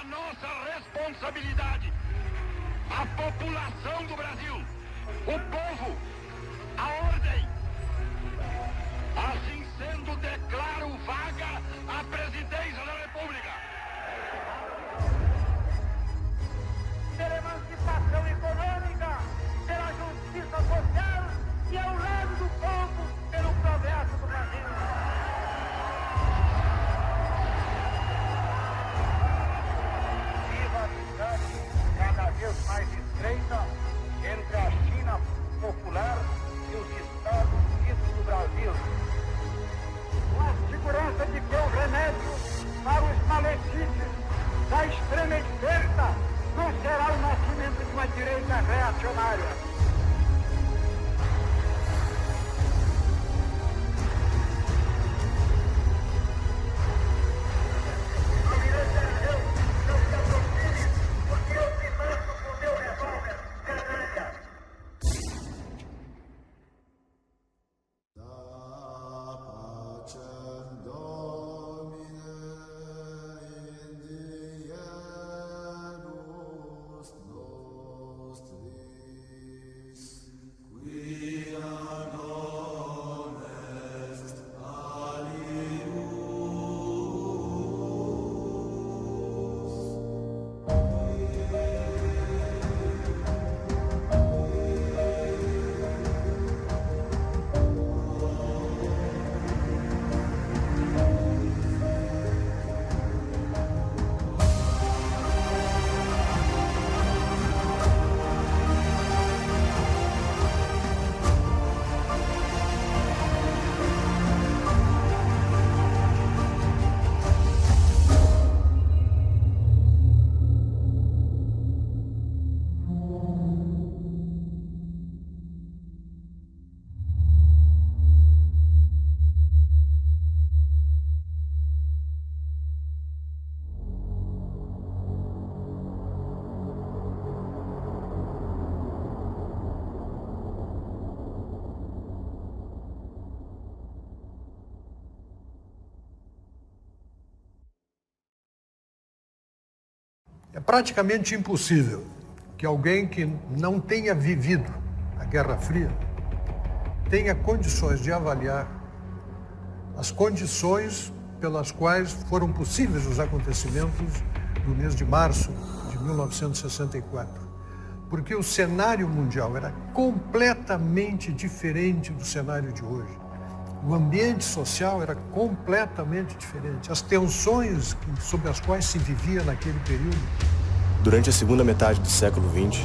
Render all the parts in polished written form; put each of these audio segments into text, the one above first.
a nossa responsabilidade. A população do Brasil, o povo, a ordem. Assim sendo, declaro vaga a presidência da República. Pela emancipação econômica, pela justiça social e ao lado do povo, pelo progresso do Brasil. Viva a amizade cada vez mais estreita entre a China popular e os Estados Unidos do Brasil. Com a segurança de que o remédio para os malefícios da extrema esquerda não será o nascimento de uma direita reacionária. É praticamente impossível que alguém que não tenha vivido a Guerra Fria tenha condições de avaliar as condições pelas quais foram possíveis os acontecimentos do mês de março de 1964. Porque o cenário mundial era completamente diferente do cenário de hoje. O ambiente social era completamente diferente. As tensões sob as quais se vivia naquele período. Durante a segunda metade do século XX,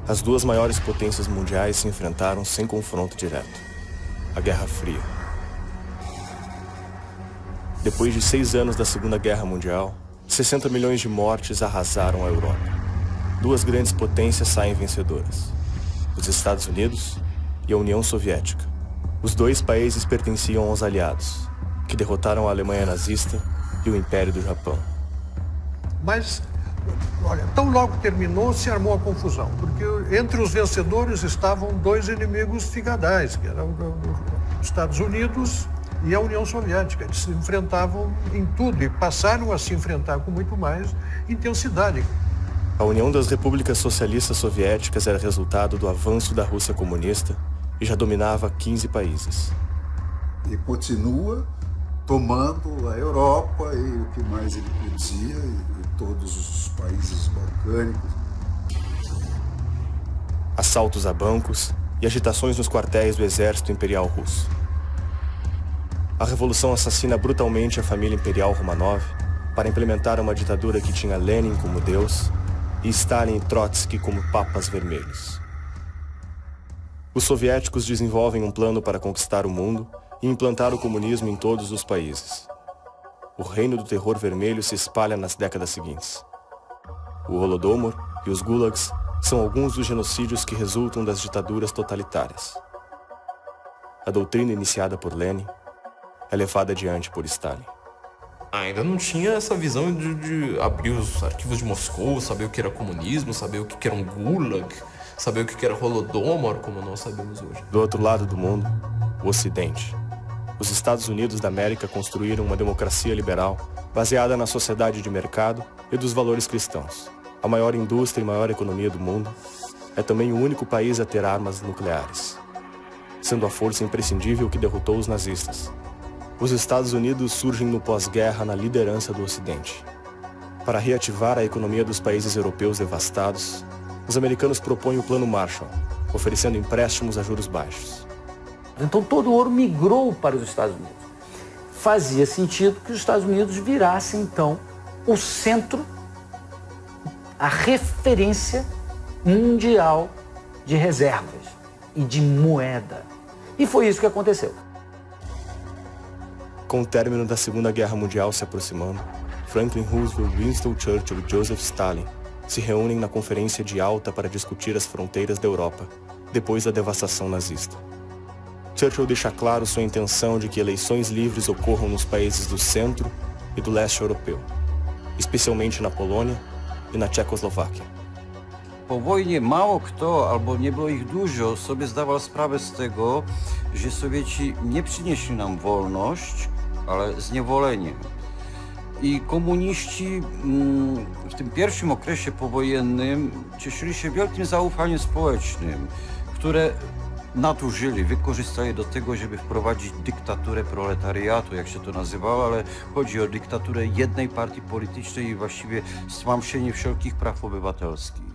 as duas maiores potências mundiais se enfrentaram sem confronto direto. A Guerra Fria. Depois de 6 anos da Segunda Guerra Mundial, 60 milhões de mortes arrasaram a Europa. Duas grandes potências saem vencedoras: os Estados Unidos e a União Soviética. Os dois países pertenciam aos aliados, que derrotaram a Alemanha nazista e o Império do Japão. Mas, olha, tão logo terminou, se armou a confusão, porque entre os vencedores estavam dois inimigos figadais, que eram os Estados Unidos e a União Soviética. Eles se enfrentavam em tudo e passaram a se enfrentar com muito mais intensidade. A União das Repúblicas Socialistas Soviéticas era resultado do avanço da Rússia comunista e já dominava 15 países. E continua tomando a Europa e o que mais ele podia, e todos os países balcânicos. Assaltos a bancos e agitações nos quartéis do exército imperial russo. A revolução assassina brutalmente a família imperial Romanov para implementar uma ditadura que tinha Lenin como Deus e Stalin e Trotsky como papas vermelhos. Os soviéticos desenvolvem um plano para conquistar o mundo e implantar o comunismo em todos os países. O reino do terror vermelho se espalha nas décadas seguintes. O Holodomor e os Gulags são alguns dos genocídios que resultam das ditaduras totalitárias. A doutrina iniciada por Lenin é levada adiante por Stalin. Ainda não tinha essa visão de abrir os arquivos de Moscou, saber o que era comunismo, saber o que era um Gulag, saber o que era Holodomor, como nós sabemos hoje. Do outro lado do mundo, o Ocidente. os Estados Unidos da América construíram uma democracia liberal baseada na sociedade de mercado e dos valores cristãos. A maior indústria e maior economia do mundo, é também o único país a ter armas nucleares, sendo a força imprescindível que derrotou os nazistas. Os Estados Unidos surgem no pós-guerra na liderança do Ocidente. Para reativar a economia dos países europeus devastados, os americanos propõem o Plano Marshall, oferecendo empréstimos a juros baixos. Então todo o ouro migrou para os Estados Unidos. Fazia sentido que os Estados Unidos virassem, então, o centro, a referência mundial de reservas e de moeda. E foi isso que aconteceu. Com o término da Segunda Guerra Mundial se aproximando, Franklin Roosevelt, Winston Churchill e Joseph Stalin se reúnem na Conferência de Alta para discutir as fronteiras da Europa, depois da devastação nazista. Churchill deixa claro sua intenção de que eleições livres ocorram nos países do centro e do leste europeu, especialmente na Polônia i na Czechoslováquia. Po wojnie mało kto, albo nie było ich dużo, sobie zdawał sprawę z tego, że Sowieci nie przynieśli nam wolność, ale zniewolenie. I komuniści w tym pierwszym okresie powojennym cieszyli się wielkim zaufaniem społecznym, które nadużyli, wykorzystali do tego, żeby wprowadzić dyktaturę proletariatu, jak się to nazywało, ale chodzi o dyktaturę jednej partii politycznej i właściwie stłamszenie wszelkich praw obywatelskich.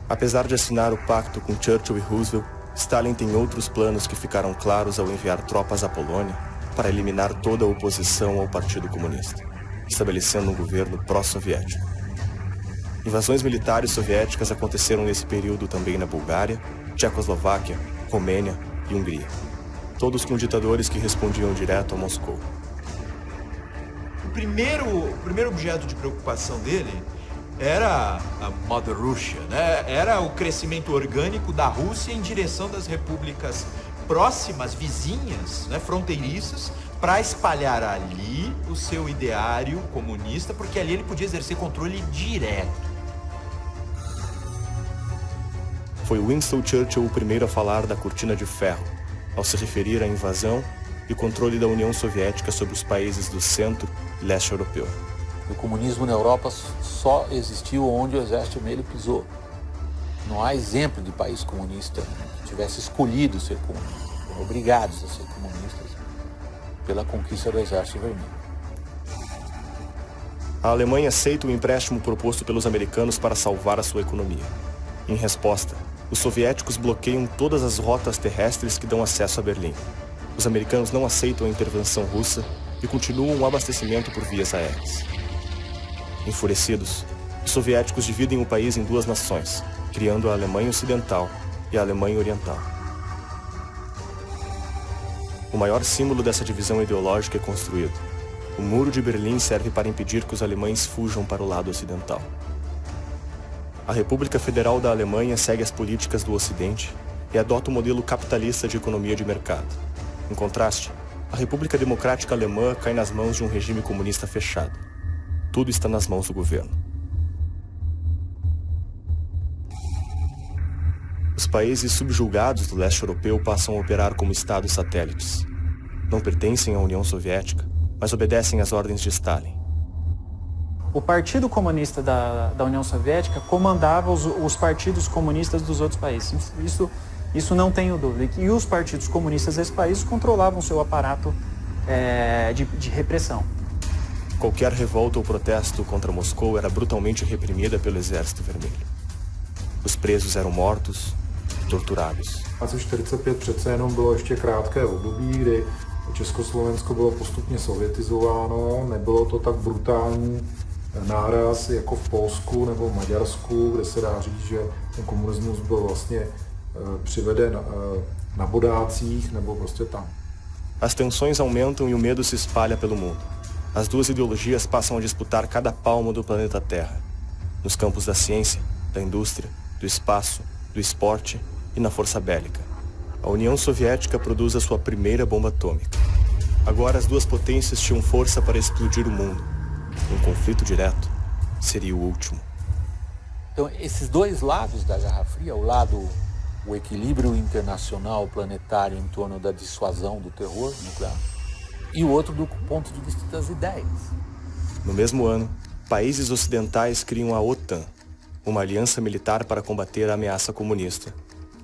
Apesar de assinar o pacto com Churchill e Roosevelt, Stalin tem outros planos que ficaram claros ao enviar tropas à Polônia para eliminar toda a oposição ao Partido Comunista, estabelecendo um governo pró-soviético. Invasões militares soviéticas aconteceram nesse período também na Bulgária, Tchecoslováquia, Romênia e Hungria, todos com ditadores que respondiam direto a Moscou. O primeiro objeto de preocupação dele era a Mother Russia, né? Era o crescimento orgânico da Rússia em direção das repúblicas próximas, vizinhas, né, fronteiriças, para espalhar ali o seu ideário comunista, porque ali ele podia exercer controle direto. Foi Winston Churchill o primeiro a falar da cortina de ferro, ao se referir à invasão e controle da União Soviética sobre os países do centro e leste europeu. O comunismo na Europa só existiu onde o exército vermelho pisou. Não há exemplo de país comunista que tivesse escolhido ser comunista. Foram obrigados a ser comunistas pela conquista do exército vermelho. A Alemanha aceita o empréstimo proposto pelos americanos para salvar a sua economia. Em resposta, os soviéticos bloqueiam todas as rotas terrestres que dão acesso a Berlim. Os americanos não aceitam a intervenção russa e continuam o abastecimento por vias aéreas. Enfurecidos, os soviéticos dividem o país em duas nações, criando a Alemanha Ocidental e a Alemanha Oriental. O maior símbolo dessa divisão ideológica é construído. O Muro de Berlim serve para impedir que os alemães fujam para o lado ocidental. A República Federal da Alemanha segue as políticas do Ocidente e adota o modelo capitalista de economia de mercado. Em contraste, a República Democrática Alemã cai nas mãos de um regime comunista fechado. Tudo está nas mãos do governo. Os países subjugados do leste europeu passam a operar como estados satélites. Não pertencem à União Soviética, mas obedecem às ordens de Stalin. O Partido Comunista da União Soviética comandava os partidos comunistas dos outros países. Isso não tenho dúvida. E os partidos comunistas desses países controlavam seu aparato de repressão. Qualquer revolta ou protesto contra Moscou era brutalmente reprimida pelo Exército Vermelho. Os presos eram mortos e torturados. Asi 45 přece jenom bylo ještě krátké období, kdy Československo bylo postupně sovětizováno, nebylo to tak brutální náraz jako v Polsku nebo v Maďarsku, kde se dá říct, že ten komunismus byl vlastně přiveden na bodácích nebo prostě tam. As tensões aumentam e o medo se espalha pelo mundo. As duas ideologias passam a disputar cada palmo do planeta Terra, nos campos da ciência, da indústria, do espaço, do esporte e na força bélica. A União Soviética produz a sua primeira bomba atômica. Agora as duas potências tinham força para explodir o mundo. Um conflito direto seria o último. Então, esses dois lados da Guerra Fria, o lado o equilíbrio internacional planetário em torno da dissuasão do terror nuclear, e o outro do ponto de vista das ideias. No mesmo ano, países ocidentais criam a OTAN, uma aliança militar para combater a ameaça comunista,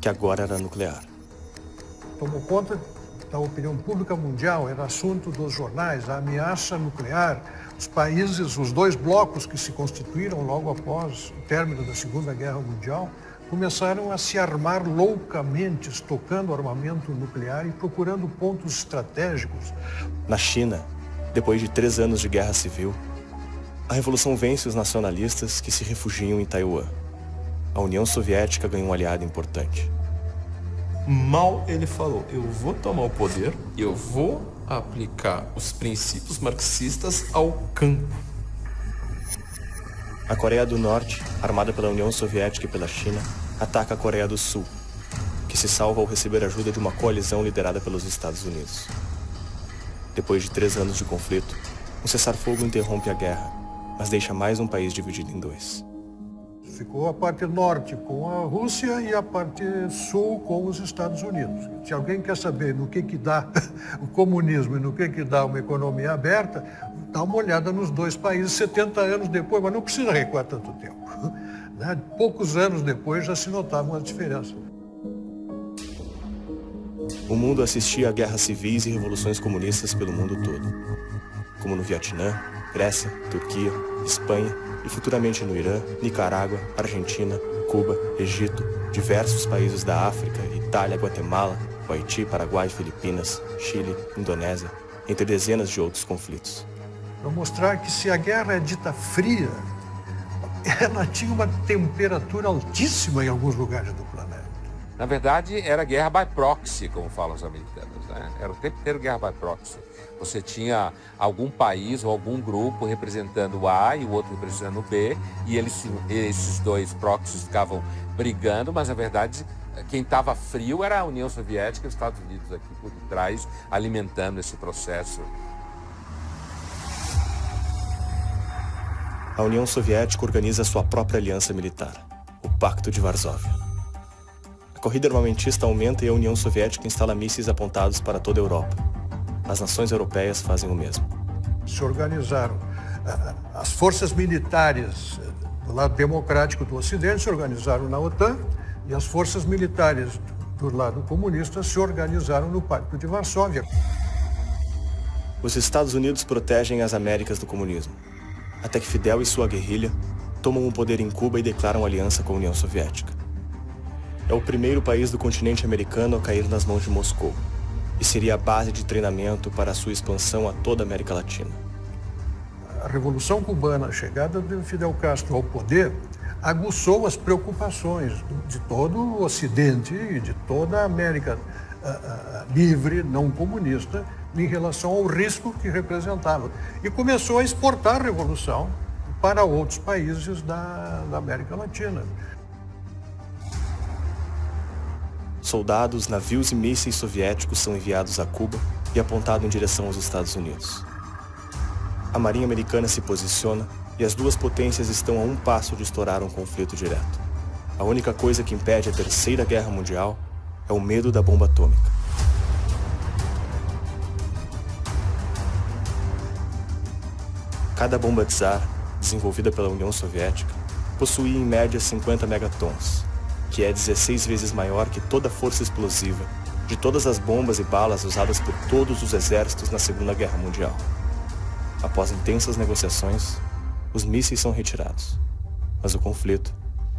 que agora era nuclear. Tomou conta da opinião pública mundial, era assunto dos jornais, a ameaça nuclear. Os países, os dois blocos que se constituíram logo após o término da Segunda Guerra Mundial, começaram a se armar loucamente, estocando armamento nuclear e procurando pontos estratégicos. Na China, depois de 3 anos de guerra civil, a revolução vence os nacionalistas que se refugiam em Taiwan. A União Soviética ganhou um aliado importante. Mal ele falou, eu vou tomar o poder, eu vou aplicar os princípios marxistas ao campo. A Coreia do Norte, armada pela União Soviética e pela China, ataca a Coreia do Sul, que se salva ao receber ajuda de uma coalizão liderada pelos Estados Unidos. Depois de 3 anos de conflito, um cessar-fogo interrompe a guerra, mas deixa mais um país dividido em 2. Ficou a parte norte com a Rússia e a parte sul com os Estados Unidos. Se alguém quer saber no que dá o comunismo e no que dá uma economia aberta, dá uma olhada nos 2 países 70 anos depois, mas não precisa recuar tanto tempo. Poucos anos depois já se notavam as diferenças. O mundo assistia a guerras civis e revoluções comunistas pelo mundo todo, como no Vietnã, Grécia, Turquia, Espanha e futuramente no Irã, Nicarágua, Argentina, Cuba, Egito, diversos países da África, Itália, Guatemala, Haiti, Paraguai, Filipinas, Chile, Indonésia, entre dezenas de outros conflitos. Para mostrar que se a guerra é dita fria, ela tinha uma temperatura altíssima em alguns lugares do planeta. Na verdade, era guerra by proxy, como falam os americanos, né? Era o tempo inteiro guerra by proxy. Você tinha algum país ou algum grupo representando o A e o outro representando o B, e esses 2 proxies ficavam brigando, mas na verdade quem estava frio era a União Soviética e os Estados Unidos aqui por trás, alimentando esse processo. A União Soviética organiza sua própria aliança militar, o Pacto de Varsóvia. A corrida armamentista aumenta e a União Soviética instala mísseis apontados para toda a Europa. As nações europeias fazem o mesmo. Se organizaram. As forças militares do lado democrático do Ocidente se organizaram na OTAN e as forças militares do lado comunista se organizaram no Pacto de Varsóvia. Os Estados Unidos protegem as Américas do comunismo, até que Fidel e sua guerrilha tomam o poder em Cuba e declaram aliança com a União Soviética. É o primeiro país do continente americano a cair nas mãos de Moscou, e seria a base de treinamento para a sua expansão a toda a América Latina. A Revolução Cubana, a chegada de Fidel Castro ao poder, aguçou as preocupações de todo o Ocidente e de toda a América livre, não comunista, em relação ao risco que representava. E começou a exportar a Revolução para outros países da América Latina. Soldados, navios e mísseis soviéticos são enviados a Cuba e apontados em direção aos Estados Unidos. A Marinha Americana se posiciona e as 2 potências estão a um passo de estourar um conflito direto. A única coisa que impede a Terceira Guerra Mundial é o medo da bomba atômica. Cada bomba Tsar, desenvolvida pela União Soviética, possuía em média 50 megatons, que é 16 vezes maior que toda a força explosiva de todas as bombas e balas usadas por todos os exércitos na Segunda Guerra Mundial. Após intensas negociações, os mísseis são retirados, mas o conflito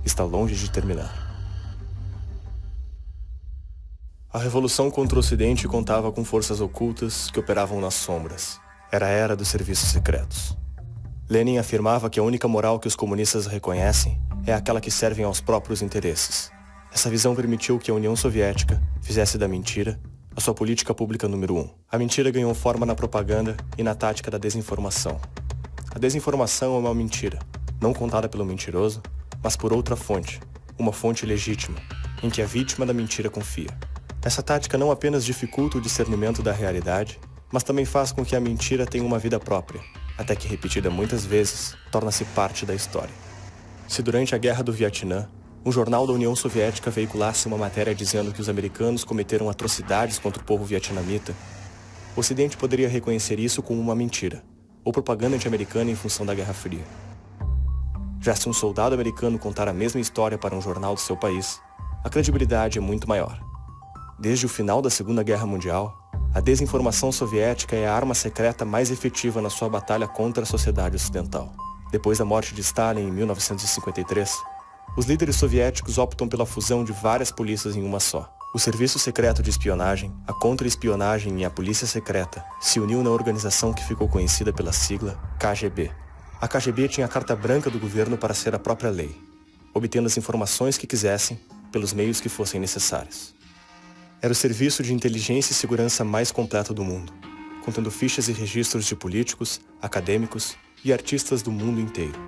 está longe de terminar. A Revolução contra o Ocidente contava com forças ocultas que operavam nas sombras. Era a era dos serviços secretos. Lenin afirmava que a única moral que os comunistas reconhecem é aquela que serve aos próprios interesses. Essa visão permitiu que a União Soviética fizesse da mentira a sua política pública número 1. A mentira ganhou forma na propaganda e na tática da desinformação. A desinformação é uma mentira, não contada pelo mentiroso, mas por outra fonte, uma fonte legítima, em que a vítima da mentira confia. Essa tática não apenas dificulta o discernimento da realidade, mas também faz com que a mentira tenha uma vida própria, até que, repetida muitas vezes, torna-se parte da história. Se durante a Guerra do Vietnã, um jornal da União Soviética veiculasse uma matéria dizendo que os americanos cometeram atrocidades contra o povo vietnamita, o Ocidente poderia reconhecer isso como uma mentira, ou propaganda anti-americana em função da Guerra Fria. Já se um soldado americano contar a mesma história para um jornal do seu país, a credibilidade é muito maior. Desde o final da Segunda Guerra Mundial, a desinformação soviética é a arma secreta mais efetiva na sua batalha contra a sociedade ocidental. Depois da morte de Stalin em 1953, os líderes soviéticos optam pela fusão de várias polícias em uma só. O Serviço Secreto de Espionagem, a Contra-Espionagem e a Polícia Secreta se uniu na organização que ficou conhecida pela sigla KGB. A KGB tinha a carta branca do governo para ser a própria lei, obtendo as informações que quisessem pelos meios que fossem necessários. Era o serviço de inteligência e segurança mais completo do mundo, contendo fichas e registros de políticos, acadêmicos e artistas do mundo inteiro.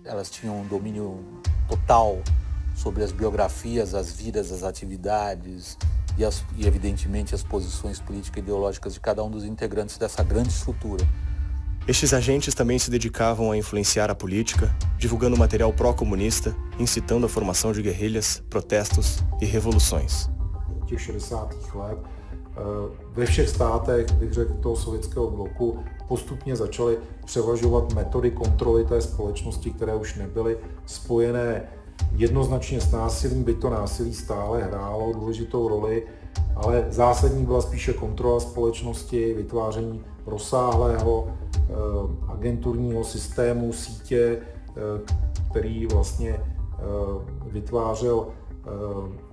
Elas tinham um domínio total sobre as biografias, as vidas, as atividades e evidentemente, as posições políticas e ideológicas de cada um dos integrantes dessa grande estrutura. Estes agentes também se dedicavam a influenciar a política, divulgando material pró-comunista, incitando a formação de guerrilhas, protestos e revoluções. Těch 60. let ve všech státech, bych řekl, toho sovětského bloku postupně začaly převažovat metody kontroly té společnosti, které už nebyly spojené jednoznačně s násilím, byť to násilí stále hrálo důležitou roli, ale zásadní byla spíše kontrola společnosti, vytváření rozsáhlého agenturního systému, sítě, který vlastně vytvářel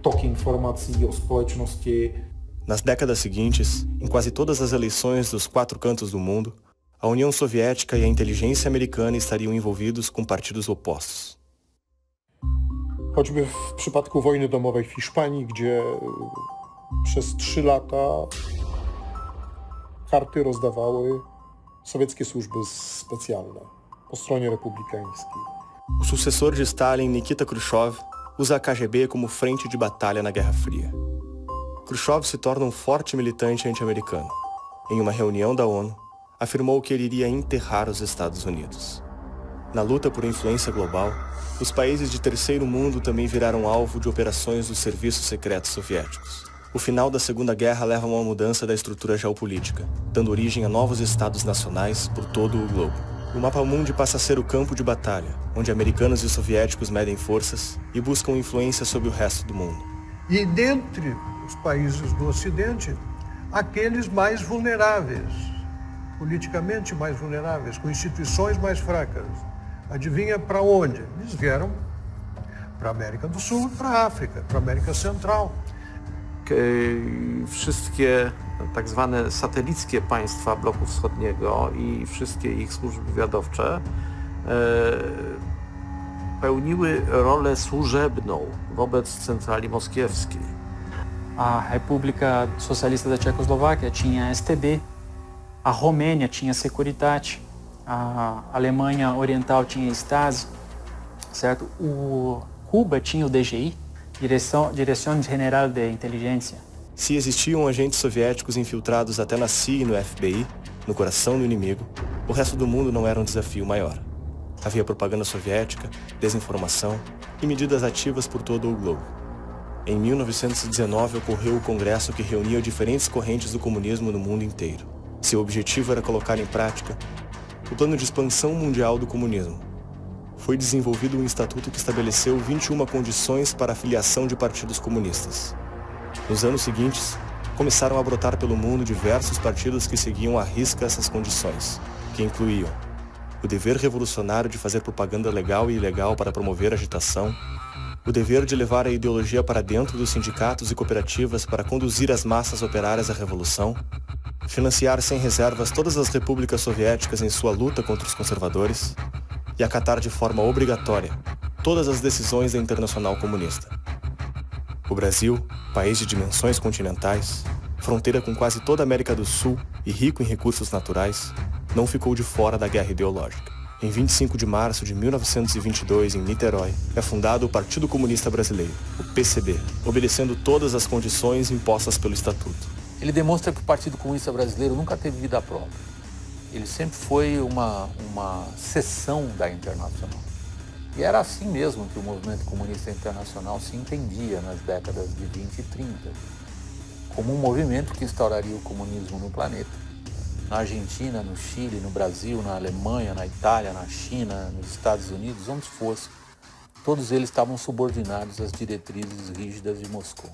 tok informací o společnosti. Nas décadas seguintes, em quase todas as eleições dos 4 cantos do mundo, a União Soviética e a inteligência americana estariam envolvidos com partidos opostos. Choćby w przypadku wojny domowej w Hiszpanii, gdzie przez 3 lata karty rozdawały sowieckie służby specjalne po stronie republikańskiej. O sucessor de Stalin, Nikita Khrushchev, usa a KGB como frente de batalha na Guerra Fria. Khrushchev se torna um forte militante anti-americano. Em uma reunião da ONU, afirmou que ele iria enterrar os Estados Unidos. Na luta por influência global, os países de terceiro mundo também viraram alvo de operações dos serviços secretos soviéticos. O final da Segunda Guerra leva a uma mudança da estrutura geopolítica, dando origem a novos estados nacionais por todo o globo. O mapa mundi passa a ser o campo de batalha, onde americanos e soviéticos medem forças e buscam influência sobre o resto do mundo. E dentre os países do Ocidente, aqueles mais vulneráveis, politicamente mais vulneráveis, com instituições mais fracas. Adivinha para onde? Eles vieram para a América do Sul, para a África, para a América Central. Wszystkie tak zwane satelickie państwa bloku wschodniego i wszystkie ich służby wywiadowcze pełniły rolę służebną wobec centrali moskiewskiej. A República Socialista da Tchecoslováquia tinha STB, a Romênia tinha Securitate, a Alemanha Oriental tinha Stasi, certo? O Cuba tinha o DGI, Direção General de Inteligência. Se existiam agentes soviéticos infiltrados até na CIA e no FBI, no coração do inimigo, o resto do mundo não era um desafio maior. Havia propaganda soviética, desinformação e medidas ativas por todo o globo. Em 1919 ocorreu o congresso que reunia diferentes correntes do comunismo no mundo inteiro. Seu objetivo era colocar em prática o plano de expansão mundial do comunismo. Foi desenvolvido um estatuto que estabeleceu 21 condições para a filiação de partidos comunistas. Nos anos seguintes, começaram a brotar pelo mundo diversos partidos que seguiam à risca essas condições, que incluíam o dever revolucionário de fazer propaganda legal e ilegal para promover agitação, o dever de levar a ideologia para dentro dos sindicatos e cooperativas para conduzir as massas operárias à revolução, financiar sem reservas todas as repúblicas soviéticas em sua luta contra os conservadores e acatar de forma obrigatória todas as decisões da Internacional Comunista. O Brasil, país de dimensões continentais, fronteira com quase toda a América do Sul e rico em recursos naturais, não ficou de fora da guerra ideológica. Em 25 de março de 1922, em Niterói, é fundado o Partido Comunista Brasileiro, o PCB, obedecendo todas as condições impostas pelo Estatuto. Ele demonstra que o Partido Comunista Brasileiro nunca teve vida própria. Ele sempre foi uma seção da Internacional. E era assim mesmo que o movimento comunista internacional se entendia nas décadas de 20 e 30, como um movimento que instauraria o comunismo no planeta. Na Argentina, no Chile, no Brasil, na Alemanha, na Itália, na China, nos Estados Unidos, onde fosse, todos eles estavam subordinados às diretrizes rígidas de Moscou.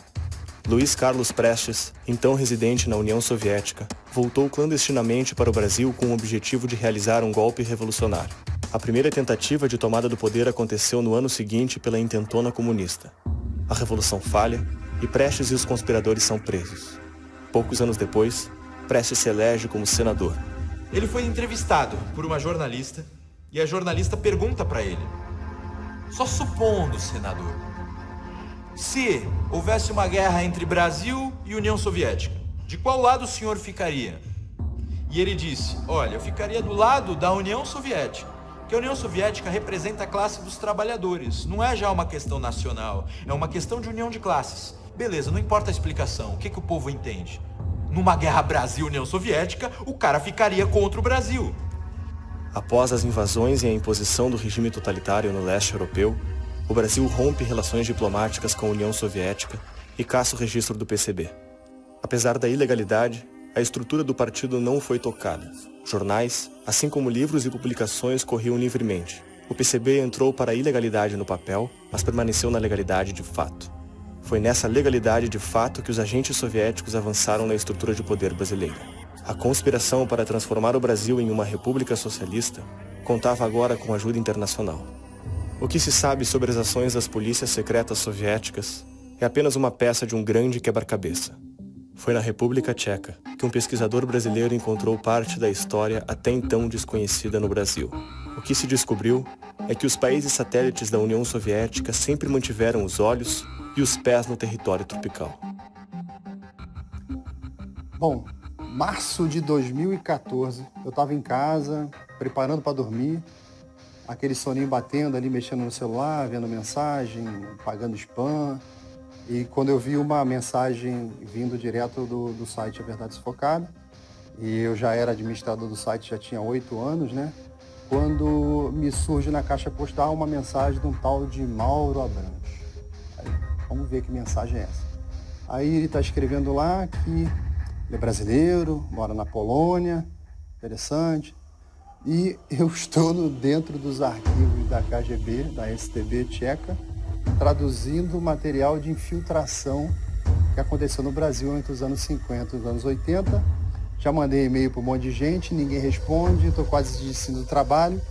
Luiz Carlos Prestes, então residente na União Soviética, voltou clandestinamente para o Brasil com o objetivo de realizar um golpe revolucionário. A primeira tentativa de tomada do poder aconteceu no ano seguinte pela intentona comunista. A revolução falha e Prestes e os conspiradores são presos. Poucos anos depois, Prestes se elege como senador. Ele foi entrevistado por uma jornalista e a jornalista pergunta para ele: só supondo, senador, se houvesse uma guerra entre Brasil e União Soviética, de qual lado o senhor ficaria? E ele disse: olha, eu ficaria do lado da União Soviética, porque a União Soviética representa a classe dos trabalhadores, não é já uma questão nacional, é uma questão de união de classes. Beleza, não importa a explicação, o que o povo entende? Numa guerra Brasil-União Soviética, o cara ficaria contra o Brasil. Após as invasões e a imposição do regime totalitário no leste europeu, o Brasil rompe relações diplomáticas com a União Soviética e caça o registro do PCB. Apesar da ilegalidade, a estrutura do partido não foi tocada. Jornais, assim como livros e publicações, corriam livremente. O PCB entrou para a ilegalidade no papel, mas permaneceu na legalidade de fato. Foi nessa legalidade de fato que os agentes soviéticos avançaram na estrutura de poder brasileira. A conspiração para transformar o Brasil em uma república socialista contava agora com ajuda internacional. O que se sabe sobre as ações das polícias secretas soviéticas é apenas uma peça de um grande quebra-cabeça. Foi na República Tcheca que um pesquisador brasileiro encontrou parte da história até então desconhecida no Brasil. O que se descobriu é que os países satélites da União Soviética sempre mantiveram os olhos e os pés no território tropical. Bom, março de 2014, eu estava em casa, preparando para dormir, aquele soninho batendo ali, mexendo no celular, vendo mensagem, pagando spam. E quando eu vi uma mensagem vindo direto do site A Verdade Sufocada, e eu já era administrador do site, já tinha 8 anos, né? Quando me surge na caixa postal uma mensagem de um tal de Mauro Abranches. Aí, vamos ver que mensagem é essa. Aí ele está escrevendo lá que ele é brasileiro, mora na Polônia, interessante. E eu estou dentro dos arquivos da KGB, da STB tcheca, traduzindo material de infiltração que aconteceu no Brasil entre os anos 50 e os anos 80. Já mandei e-mail para um monte de gente, ninguém responde, estou quase desistindo do trabalho.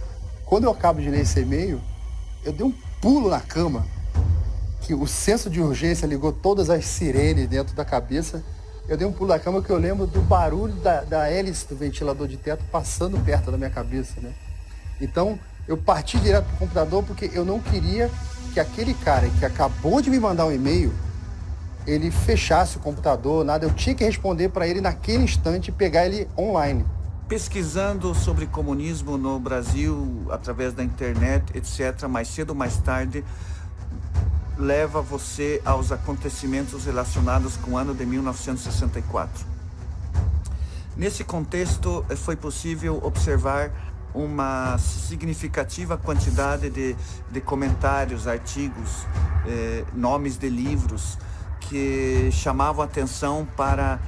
Quando eu acabo de ler esse e-mail, eu dei um pulo na cama, que o senso de urgência ligou todas as sirenes dentro da cabeça. Eu dei um pulo na cama que eu lembro do barulho da hélice do ventilador de teto passando perto da minha cabeça, né? Então, eu parti direto para o computador porque eu não queria que aquele cara que acabou de me mandar um e-mail, ele fechasse o computador, nada. Eu tinha que responder para ele naquele instante e pegar ele online. Pesquisando sobre comunismo no Brasil, através da internet, etc., mais cedo ou mais tarde, leva você aos acontecimentos relacionados com o ano de 1964. Nesse contexto, foi possível observar uma significativa quantidade de comentários, artigos, nomes de livros que chamavam atenção para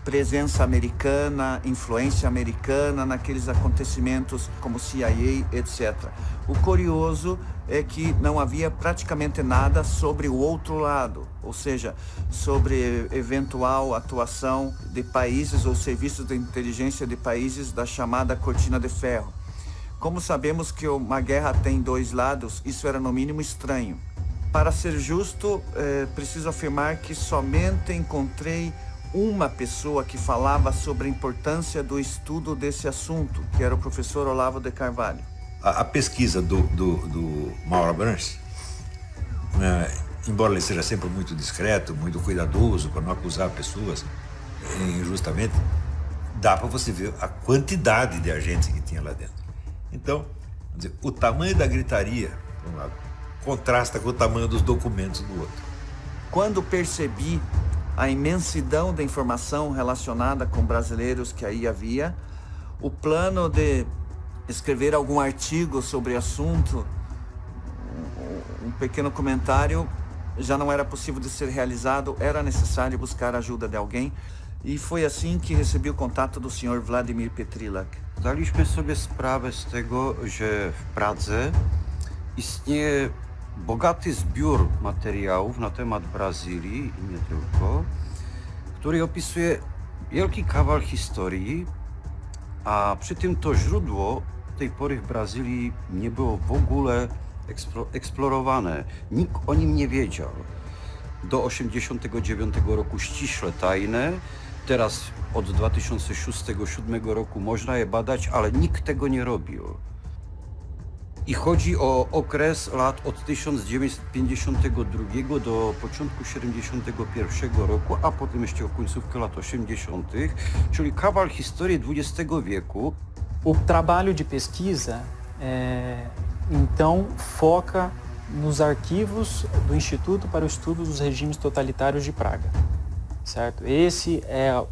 presença americana, influência americana naqueles acontecimentos como CIA, etc. O curioso é que não havia praticamente nada sobre o outro lado, ou seja, sobre eventual atuação de países ou serviços de inteligência de países da chamada Cortina de Ferro. Como sabemos que uma guerra tem dois lados, isso era no mínimo estranho. Para ser justo, preciso afirmar que somente encontrei uma pessoa que falava sobre a importância do estudo desse assunto, que era o professor Olavo de Carvalho. A pesquisa do Mauro Abranches, embora ele seja sempre muito discreto, muito cuidadoso para não acusar pessoas injustamente, dá para você ver a quantidade de agentes que tinha lá dentro. Então, vamos dizer, o tamanho da gritaria, por um lado, contrasta com o tamanho dos documentos do outro. Quando percebi a imensidão da informação relacionada com brasileiros que aí havia, o plano de escrever algum artigo sobre o assunto pequeno comentário, já não era possível de ser realizado, era necessário buscar a ajuda de alguém i foi assim que recebi o contato do Sr. Vladimir Petrilak. Zdaliśmy sobie sprawę z tego, że w Pradze istnieje bogaty zbiór materiałów na temat Brazylii i nie tylko, który opisuje wielki kawał historii, a przy tym to źródło tej pory w Brazylii nie było w ogóle eksplorowane. Nikt o nim nie wiedział. Do 1989 roku ściśle tajne, teraz od 2006-2007 roku można je badać, ale nikt tego nie robił. I chodzi o okres lat od 1952 do początku 1971 roku, a potem jeszcze o końcówkę lat 80., czyli kawał historii XX wieku. O trabalho de pesquisa, então, foca nos arquivos do Instituto para o Estudo dos Regimes Totalitários de Praga, certo? Esse é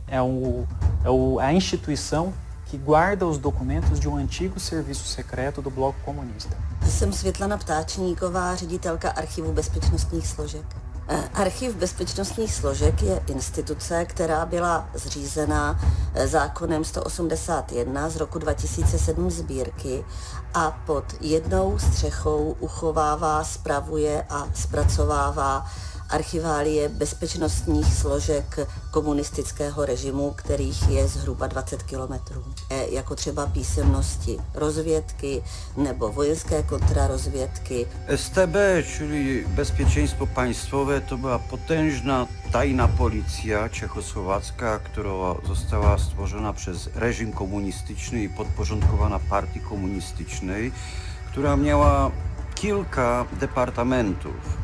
a instituição que guarda os documentos de um antigo serviço secreto do bloco komunista. Jsem Světlana Ptáčníková, ředitelka Archivu bezpečnostních složek. Archiv bezpečnostních složek je instituce, která byla zřízena zákonem 181 z roku 2007 sbírky a pod jednou střechou uchovává, spravuje a zpracovává archiválie bezpečnostních složek komunistického režimu, kterých je zhruba 20 kilometrů. Jako třeba písemnosti rozvědky nebo vojenské kontrarozvědky. STB, czyli Bezpieczeństwo Państwowe, to była potężna tajna policja czechosłowacka, która została stworzona przez reżim komunistyczny i podporządkowana partii komunistycznej, która miała kilka departamentów.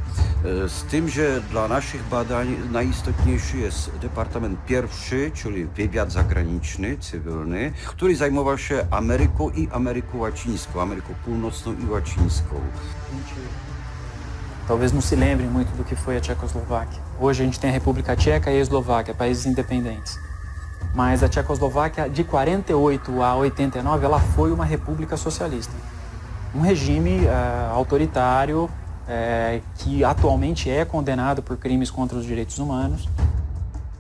Z tym, że dla naszych badań najistotniejszy jest Departament Pierwszy, czyli wywiad zagraniczny, cywilny, który zajmował się Ameryką i Ameryką Łacińską, Ameryką Północną i Łacińską. Talvez não se lembrem muito do que foi a Tchecoslováquia. Hoje a gente tem a República Tcheca e a Eslováquia, países independentes. Mas a Tchecoslováquia, de 48 a 89, ela foi uma república socialista. Um regime autoritário, que atualmente é condenado por crimes contra os direitos humanos.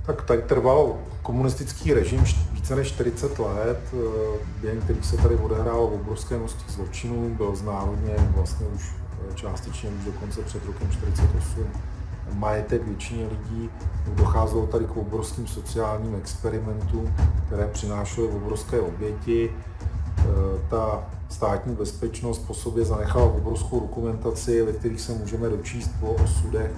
Tak tady trval komunistický režim více než 40 let, během kterých se tady odehrálo obrovské množství zločinů, byl znárodněn vlastně už částečně už dokonce před rokem 1948 majetek většině lidí, docházelo tady k obrovským sociálním experimentům, které přinášely obrovské oběti. Ta státní bezpečnost po sobě zanechala obrovskou dokumentaci, ve kterých se můžeme dočíst po osudech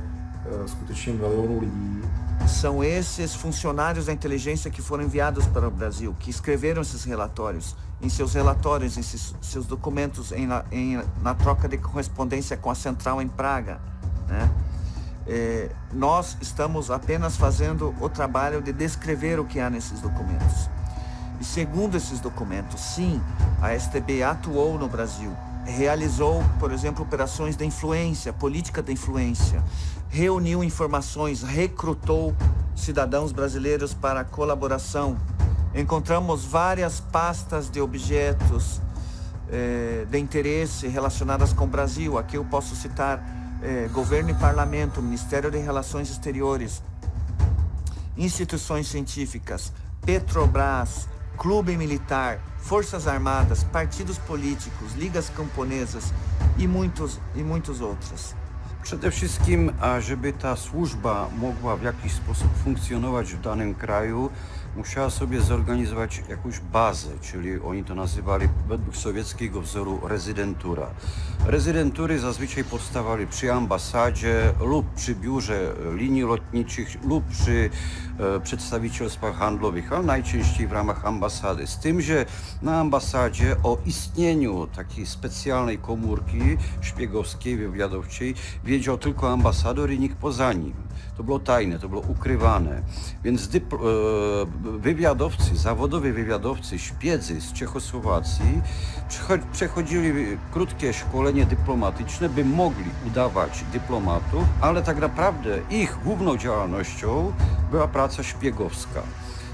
skutečně milionů lidí. São esses funcionários da inteligência que foram enviados para o Brasil, que escreveram esses relatórios. Em seus relatórios, em seus documentos, na troca de correspondência com a central em Praga, né? Nós estamos apenas fazendo o trabalho de descrever o que há nesses documentos. E segundo esses documentos, sim, a STB atuou no Brasil, realizou, por exemplo, operações de influência, política de influência, reuniu informações, recrutou cidadãos brasileiros para a colaboração. Encontramos várias pastas de objetos de interesse relacionadas com o Brasil. Aqui eu posso citar Governo e Parlamento, Ministério de Relações Exteriores, instituições científicas, Petrobras, Clube Militar, Forças Armadas, partidos políticos, ligas camponesas i muitos outros. Przede wszystkim, żeby ta służba mogła w jakiś sposób funkcjonować w danym kraju, musiała sobie zorganizować jakąś bazę, czyli oni to nazywali według sowieckiego wzoru rezydentura. Rezydentury zazwyczaj powstawały przy ambasadzie lub przy biurze linii lotniczych lub przy przedstawicielstwach handlowych, ale najczęściej w ramach ambasady. Z tym, że na ambasadzie o istnieniu takiej specjalnej komórki szpiegowskiej, wywiadowczej wiedział tylko ambasador i nikt poza nim. To było tajne, to było ukrywane. Więc wywiadowcy, zawodowi wywiadowcy, szpiedzy z Czechosłowacji przechodzili krótkie szkolenie dyplomatyczne, by mogli udawać dyplomatów, ale tak naprawdę ich główną działalnością była praca szpiegowska.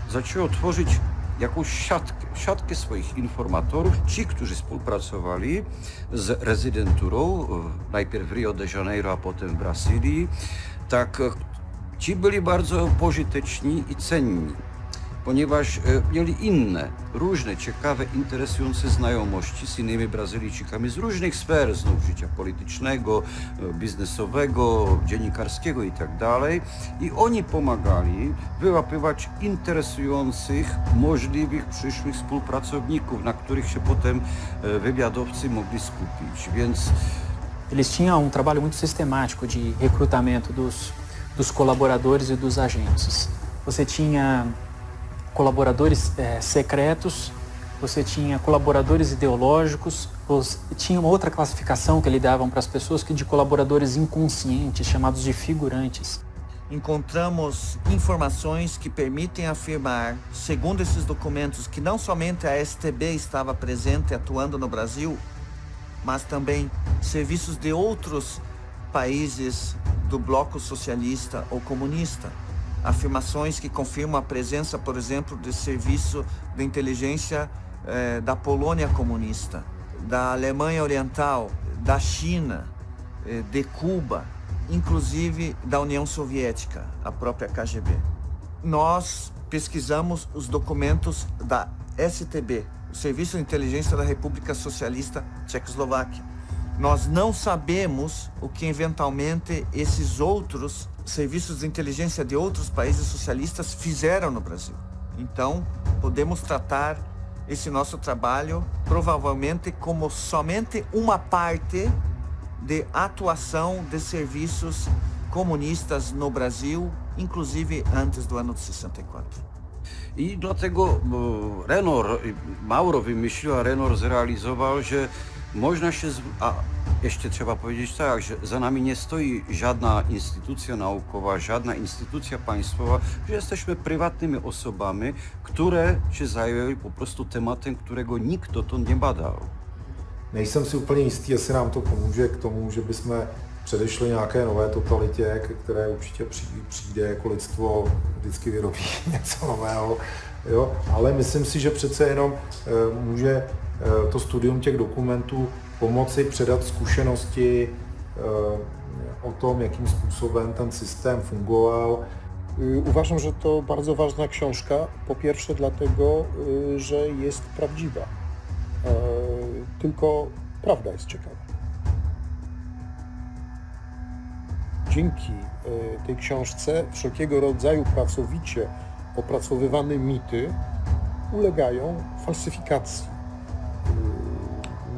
Zaczęło tworzyć jakąś siatkę swoich informatorów, ci, którzy współpracowali z rezydenturą, najpierw w Rio de Janeiro, a potem w Brazylii, tak ci byli bardzo pożyteczni i cenni, ponieważ mieli inne, różne, ciekawe, interesujące znajomości z innymi Brazylijczykami z różnych sfer, znów życia politycznego, biznesowego, dziennikarskiego itd. I oni pomagali wyłapywać interesujących, możliwych przyszłych współpracowników, na których się potem wywiadowcy mogli skupić. Więc eles tinham trabalho muito sistemático de recrutamento dos colaboradores e dos agentes. Você tinha colaboradores secretos, você tinha colaboradores ideológicos, tinha uma outra classificação que eles davam para as pessoas, que de colaboradores inconscientes, chamados de figurantes. Encontramos informações que permitem afirmar, segundo esses documentos, que não somente a STB estava presente atuando no Brasil, mas também serviços de outros países do bloco socialista ou comunista. Afirmações que confirmam a presença, por exemplo, de serviço de inteligência da Polônia comunista, da Alemanha Oriental, da China, de Cuba, inclusive da União Soviética, a própria KGB. Nós pesquisamos os documentos da STB, o Serviço de Inteligência da República Socialista Tchecoslováquia. Nós não sabemos o que eventualmente esses outros serviços de inteligência de outros países socialistas fizeram no Brasil. Então, podemos tratar esse nosso trabalho provavelmente como somente uma parte de atuação de serviços komunistów no Brasil, inclusive antes do ano de 64. I dlatego Mauro wymyślił, a Renor zrealizował, że można się, a jeszcze trzeba powiedzieć tak, że za nami nie stoi żadna instytucja naukowa, żadna instytucja państwowa, że jesteśmy prywatnymi osobami, które się zajęły po prostu tematem, którego nikt dotąd nie badał. Nejsem si úplně jistý, jestli nám to pomůže k tomu, že bychom předešli nějaké nové totalitě, které určitě přijde, jako lidstvo vždycky vyrobí něco nového. Jo? Ale myslím si, že přece jenom může to studium těch dokumentů pomoci předat zkušenosti o tom, jakým způsobem ten systém fungoval. Uważam, że to bardzo ważna książka, po pierwsze dlatego, że jest prawdziwa. Tylko prawda jest ciekawa. Dzięki tej książce wszelkiego rodzaju pracowicie opracowywane mity ulegają falsyfikacji.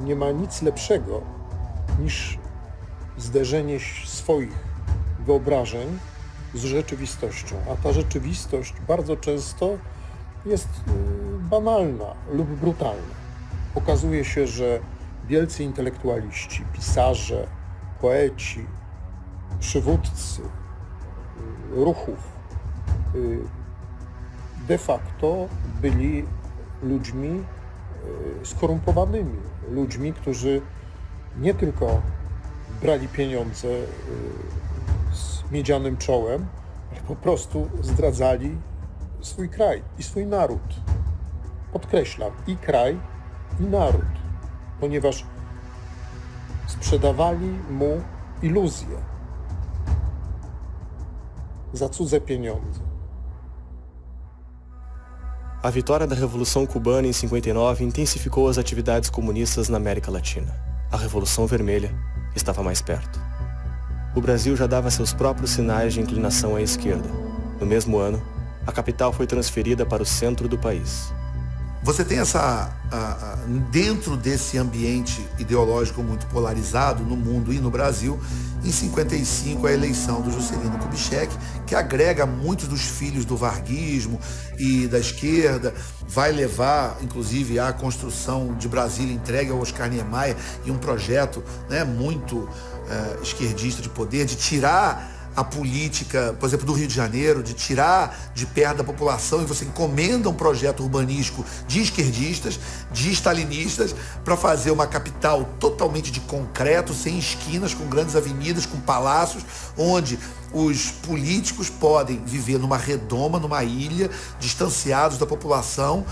Nie ma nic lepszego niż zderzenie swoich wyobrażeń z rzeczywistością, a ta rzeczywistość bardzo często jest banalna lub brutalna. Okazuje się, że wielcy intelektualiści, pisarze, poeci, przywódcy ruchów de facto byli ludźmi skorumpowanymi, ludźmi, którzy nie tylko brali pieniądze z miedzianym czołem, ale po prostu zdradzali swój kraj i swój naród. Podkreślam, i kraj, i naród, ponieważ sprzedawali mu iluzje za cudze pieniądze. A vitória da Revolução Cubana em 59 intensificou as atividades comunistas na América Latina. A Revolução Vermelha estava mais perto. O Brasil já dava seus próprios sinais de inclinação à esquerda. No mesmo ano, a capital foi transferida para o centro do país. Você tem dentro desse ambiente ideológico muito polarizado no mundo e no Brasil, em 55 a eleição do Juscelino Kubitschek, que agrega muitos dos filhos do varguismo e da esquerda, vai levar inclusive à construção de Brasília entregue ao Oscar Niemeyer e um projeto muito esquerdista de poder, de tirar a política, por exemplo, do Rio de Janeiro, de tirar de perto da população, e você encomenda um projeto urbanístico de esquerdistas, de stalinistas, para fazer uma capital totalmente de concreto, sem esquinas, com grandes avenidas, com palácios, onde os políticos podem viver numa redoma, numa ilha, distanciados da população,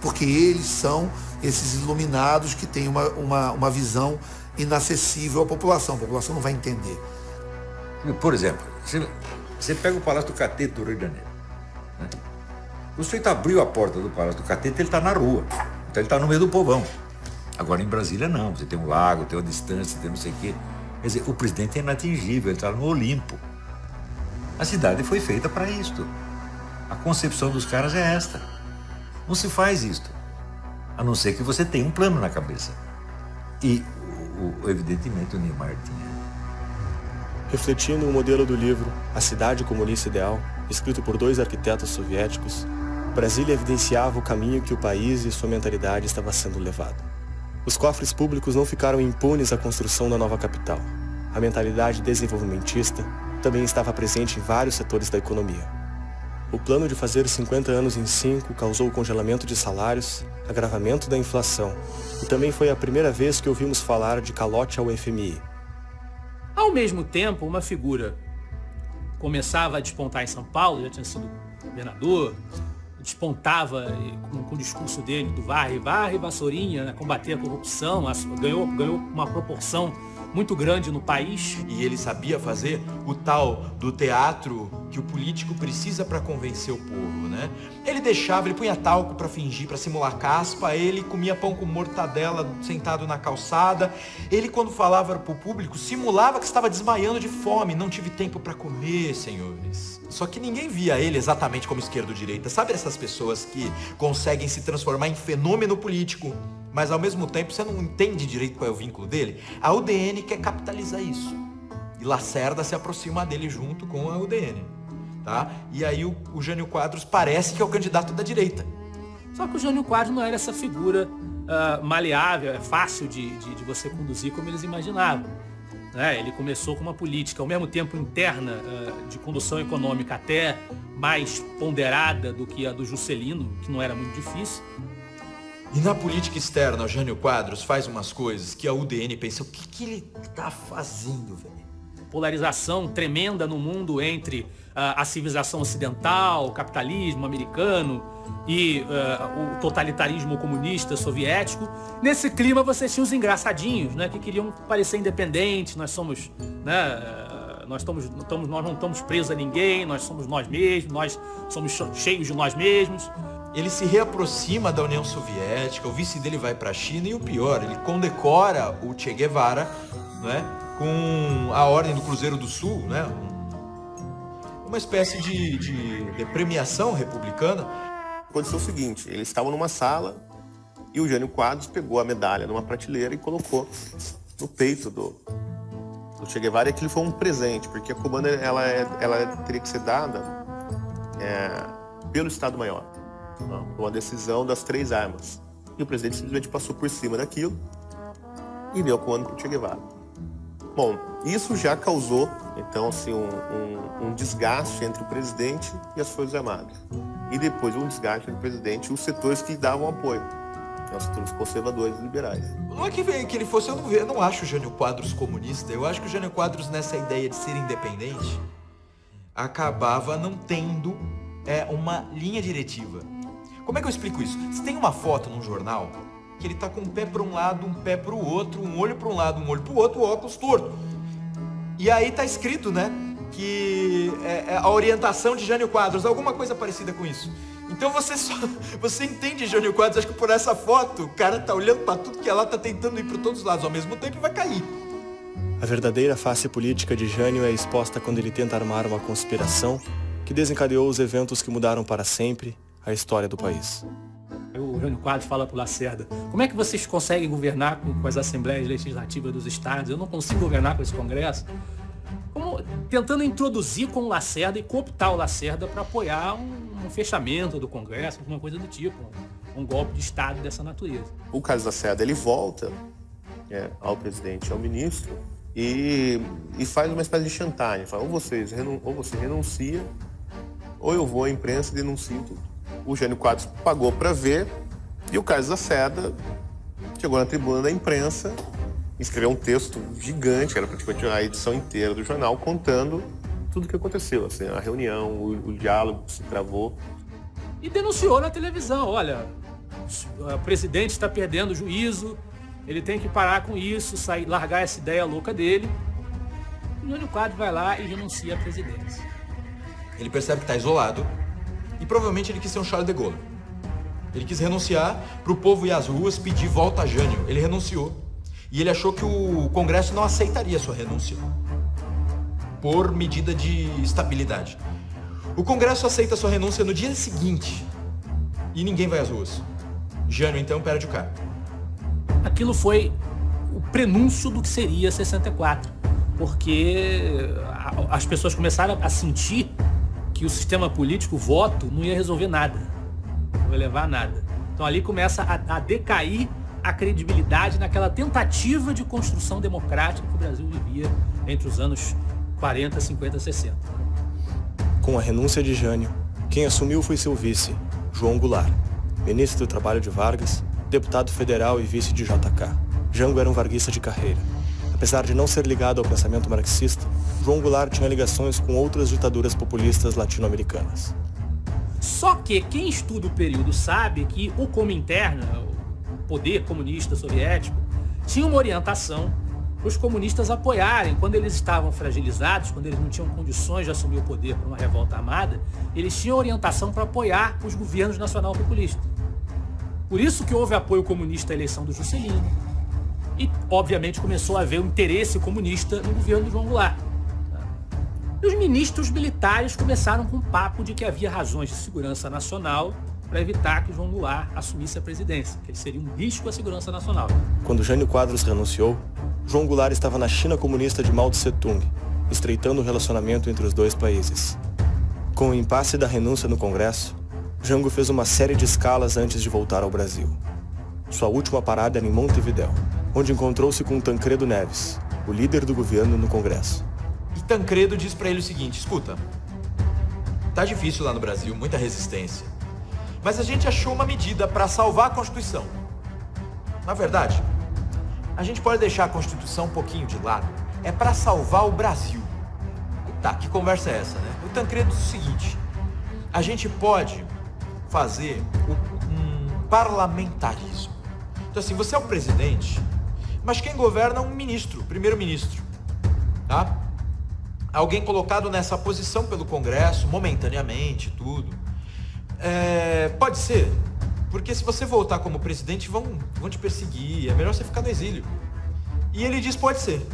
porque eles são esses iluminados que têm uma visão inacessível à população. A população não vai entender. Por exemplo, você pega o Palácio do Catete do Rio de Janeiro. Né? O sujeito abriu a porta do Palácio do Catete, ele está na rua. Então ele está no meio do povão. Agora em Brasília não, você tem um lago, tem uma distância, tem não sei o quê. Quer dizer, o presidente é inatingível, ele está no Olimpo. A cidade foi feita para isto. A concepção dos caras é esta. Não se faz isto, a não ser que você tenha um plano na cabeça. E, evidentemente, o Niemeyer tinha. Refletindo o modelo do livro A Cidade Comunista Ideal, escrito por 2 arquitetos soviéticos, Brasília evidenciava o caminho que o país e sua mentalidade estava sendo levado. Os cofres públicos não ficaram impunes à construção da nova capital. A mentalidade desenvolvimentista também estava presente em vários setores da economia. O plano de fazer 50 anos em 5 causou o congelamento de salários, agravamento da inflação, e também foi a primeira vez que ouvimos falar de calote ao FMI. Ao mesmo tempo, uma figura começava a despontar em São Paulo, já tinha sido governador, despontava com o discurso dele do varre, vassourinha, né, combater a corrupção, ganhou uma proporção muito grande no país. E ele sabia fazer o tal do teatro que o político precisa para convencer o povo, né? Ele punha talco para fingir, para simular caspa, ele comia pão com mortadela sentado na calçada. Ele, quando falava pro público, simulava que estava desmaiando de fome. Não tive tempo para comer, senhores. Só que ninguém via ele exatamente como esquerda ou direita. Sabe essas pessoas que conseguem se transformar em fenômeno político, mas ao mesmo tempo você não entende direito qual é o vínculo dele? A UDN quer capitalizar isso. E Lacerda se aproxima dele junto com a UDN. Tá? E aí o Jânio Quadros parece que é o candidato da direita. Só que o Jânio Quadros não era essa figura maleável, fácil de você conduzir como eles imaginavam. Ele começou com uma política, ao mesmo tempo interna, de condução econômica até mais ponderada do que a do Juscelino, que não era muito difícil. E na política externa, o Jânio Quadros faz umas coisas que a UDN pensa, o que ele tá fazendo, velho? Polarização tremenda no mundo entre a civilização ocidental, o capitalismo americano e o totalitarismo comunista soviético. Nesse clima você tinha os engraçadinhos, né, que queriam parecer independentes. Nós somos, né, nós não estamos presos a ninguém, nós somos nós mesmos, nós somos cheios de nós mesmos. Ele se reaproxima da União Soviética, o vice dele vai para a China e o pior, ele condecora o Che Guevara, né, com a Ordem do Cruzeiro do Sul, né, uma espécie de premiação republicana. Aconteceu o seguinte, eles estavam numa sala e o Jânio Quadros pegou a medalha numa prateleira e colocou no peito do Che Guevara, e aquilo foi um presente, porque a comanda ela teria que ser dada pelo Estado-Maior, uma decisão das 3 armas. E o presidente simplesmente passou por cima daquilo e deu o comando para o Che Guevara. Bom, isso já causou, então, assim, um desgaste entre o presidente e as Forças Armadas. E depois um desgaste entre o presidente e os setores que davam apoio, os setores conservadores e liberais. Não é que ele fosse, eu não acho o Jânio Quadros comunista, eu acho que o Jânio Quadros, nessa ideia de ser independente, acabava não tendo uma linha diretiva. Como é que eu explico isso? Você tem uma foto num jornal que ele tá com um pé para um lado, um pé para o outro, um olho para um lado, um olho para o outro, o óculos torto. E aí tá escrito, né, que a orientação de Jânio Quadros, alguma coisa parecida com isso. Então você entende Jânio Quadros, acho que por essa foto, o cara tá olhando para tudo que ela tá tentando ir para todos os lados ao mesmo tempo e vai cair. A verdadeira face política de Jânio é exposta quando ele tenta armar uma conspiração que desencadeou os eventos que mudaram para sempre a história do país. O Jânio Quadros fala para o Lacerda, como é que vocês conseguem governar com as assembleias legislativas dos estados? Eu não consigo governar com esse congresso. Tentando introduzir com o Lacerda e cooptar o Lacerda para apoiar um fechamento do congresso, alguma coisa do tipo, um golpe de estado dessa natureza. O Carlos Lacerda, ele volta ao presidente, ao ministro, e faz uma espécie de chantagem. Fala, ou você renuncia, ou eu vou à imprensa e denuncio tudo. O Jânio Quadros pagou para ver, e o Carlos Lacerda chegou na tribuna da imprensa, escreveu um texto gigante, que era praticamente a edição inteira do jornal, contando tudo o que aconteceu, assim, a reunião, o diálogo que se travou. E denunciou na televisão, olha, O presidente está perdendo o juízo, ele tem que parar com isso, largar essa ideia louca dele. O Jânio Quadros vai lá e renuncia à presidência. Ele percebe que está isolado e provavelmente ele quis ser um Charles de Gaulle. Ele quis renunciar para o povo ir às ruas pedir volta a Jânio. Ele renunciou e ele achou que o Congresso não aceitaria sua renúncia por medida de estabilidade. O Congresso aceita sua renúncia no dia seguinte e ninguém vai às ruas. Jânio então perde o cargo. Aquilo foi o prenúncio do que seria 64, porque as pessoas começaram a sentir que o sistema político, o voto, não ia resolver nada, não ia levar a nada. Então ali começa a decair a credibilidade naquela tentativa de construção democrática que o Brasil vivia entre os anos 40, 50, 60. Com a renúncia de Jânio, quem assumiu foi seu vice, João Goulart, ministro do Trabalho de Vargas, deputado federal e vice de JK. Jango era um varguista de carreira. Apesar de não ser ligado ao pensamento marxista, João Goulart tinha ligações com outras ditaduras populistas latino-americanas. Só que quem estuda o período sabe que o Comintern, o poder comunista soviético, tinha uma orientação para os comunistas apoiarem. Quando eles estavam fragilizados, quando eles não tinham condições de assumir o poder por uma revolta armada, eles tinham orientação para apoiar os governos nacional-populistas. Por isso que houve apoio comunista à eleição do Juscelino. E, obviamente, começou a haver um interesse comunista no governo do João Goulart. E os ministros militares começaram com o papo de que havia razões de segurança nacional para evitar que o João Goulart assumisse a presidência, que ele seria um risco à segurança nacional. Quando Jânio Quadros renunciou, João Goulart estava na China comunista de Mao Tse-tung, estreitando o relacionamento entre os dois países. Com o impasse da renúncia no Congresso, Jango fez uma série de escalas antes de voltar ao Brasil. Sua última parada era em Montevidéu, onde encontrou-se com Tancredo Neves, o líder do governo no Congresso. E Tancredo diz para ele o seguinte: escuta, tá difícil lá no Brasil, muita resistência, mas a gente achou uma medida para salvar a Constituição. Na verdade, a gente pode deixar a Constituição um pouquinho de lado, é para salvar o Brasil. Tá, que conversa é essa, né? O Tancredo diz o seguinte: a gente pode fazer um parlamentarismo. Então assim, você é o presidente, mas quem governa é um ministro, primeiro-ministro, tá? Alguém colocado nessa posição pelo Congresso, momentaneamente, tudo. Pode ser, porque se você voltar como presidente, vão te perseguir, é melhor você ficar no exílio. E ele diz, pode ser.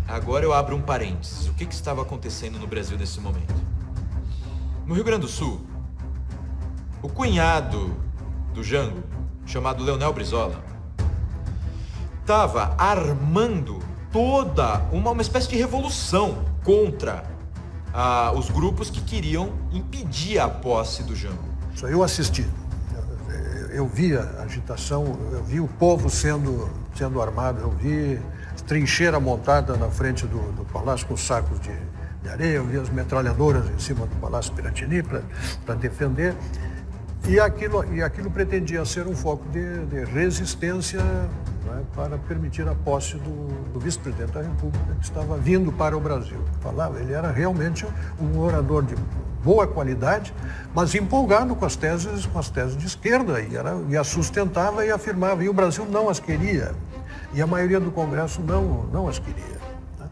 Agora eu abro um parênteses. O que estava acontecendo no Brasil nesse momento? No Rio Grande do Sul, o cunhado do Jango, chamado Leonel Brizola, estava armando toda uma espécie de revolução contra os grupos que queriam impedir a posse do Jango. Eu assisti, eu vi a agitação, eu vi o povo sendo armado, eu vi trincheira montada na frente do palácio com sacos de areia, eu vi as metralhadoras em cima do Palácio Piratini para defender. E aquilo pretendia ser um foco de resistência, né, para permitir a posse do vice-presidente da República, que estava vindo para o Brasil. Ele era realmente um orador de boa qualidade, mas empolgado com as teses de esquerda, e as sustentava e afirmava, e o Brasil não as queria, e a maioria do Congresso não as queria. Né?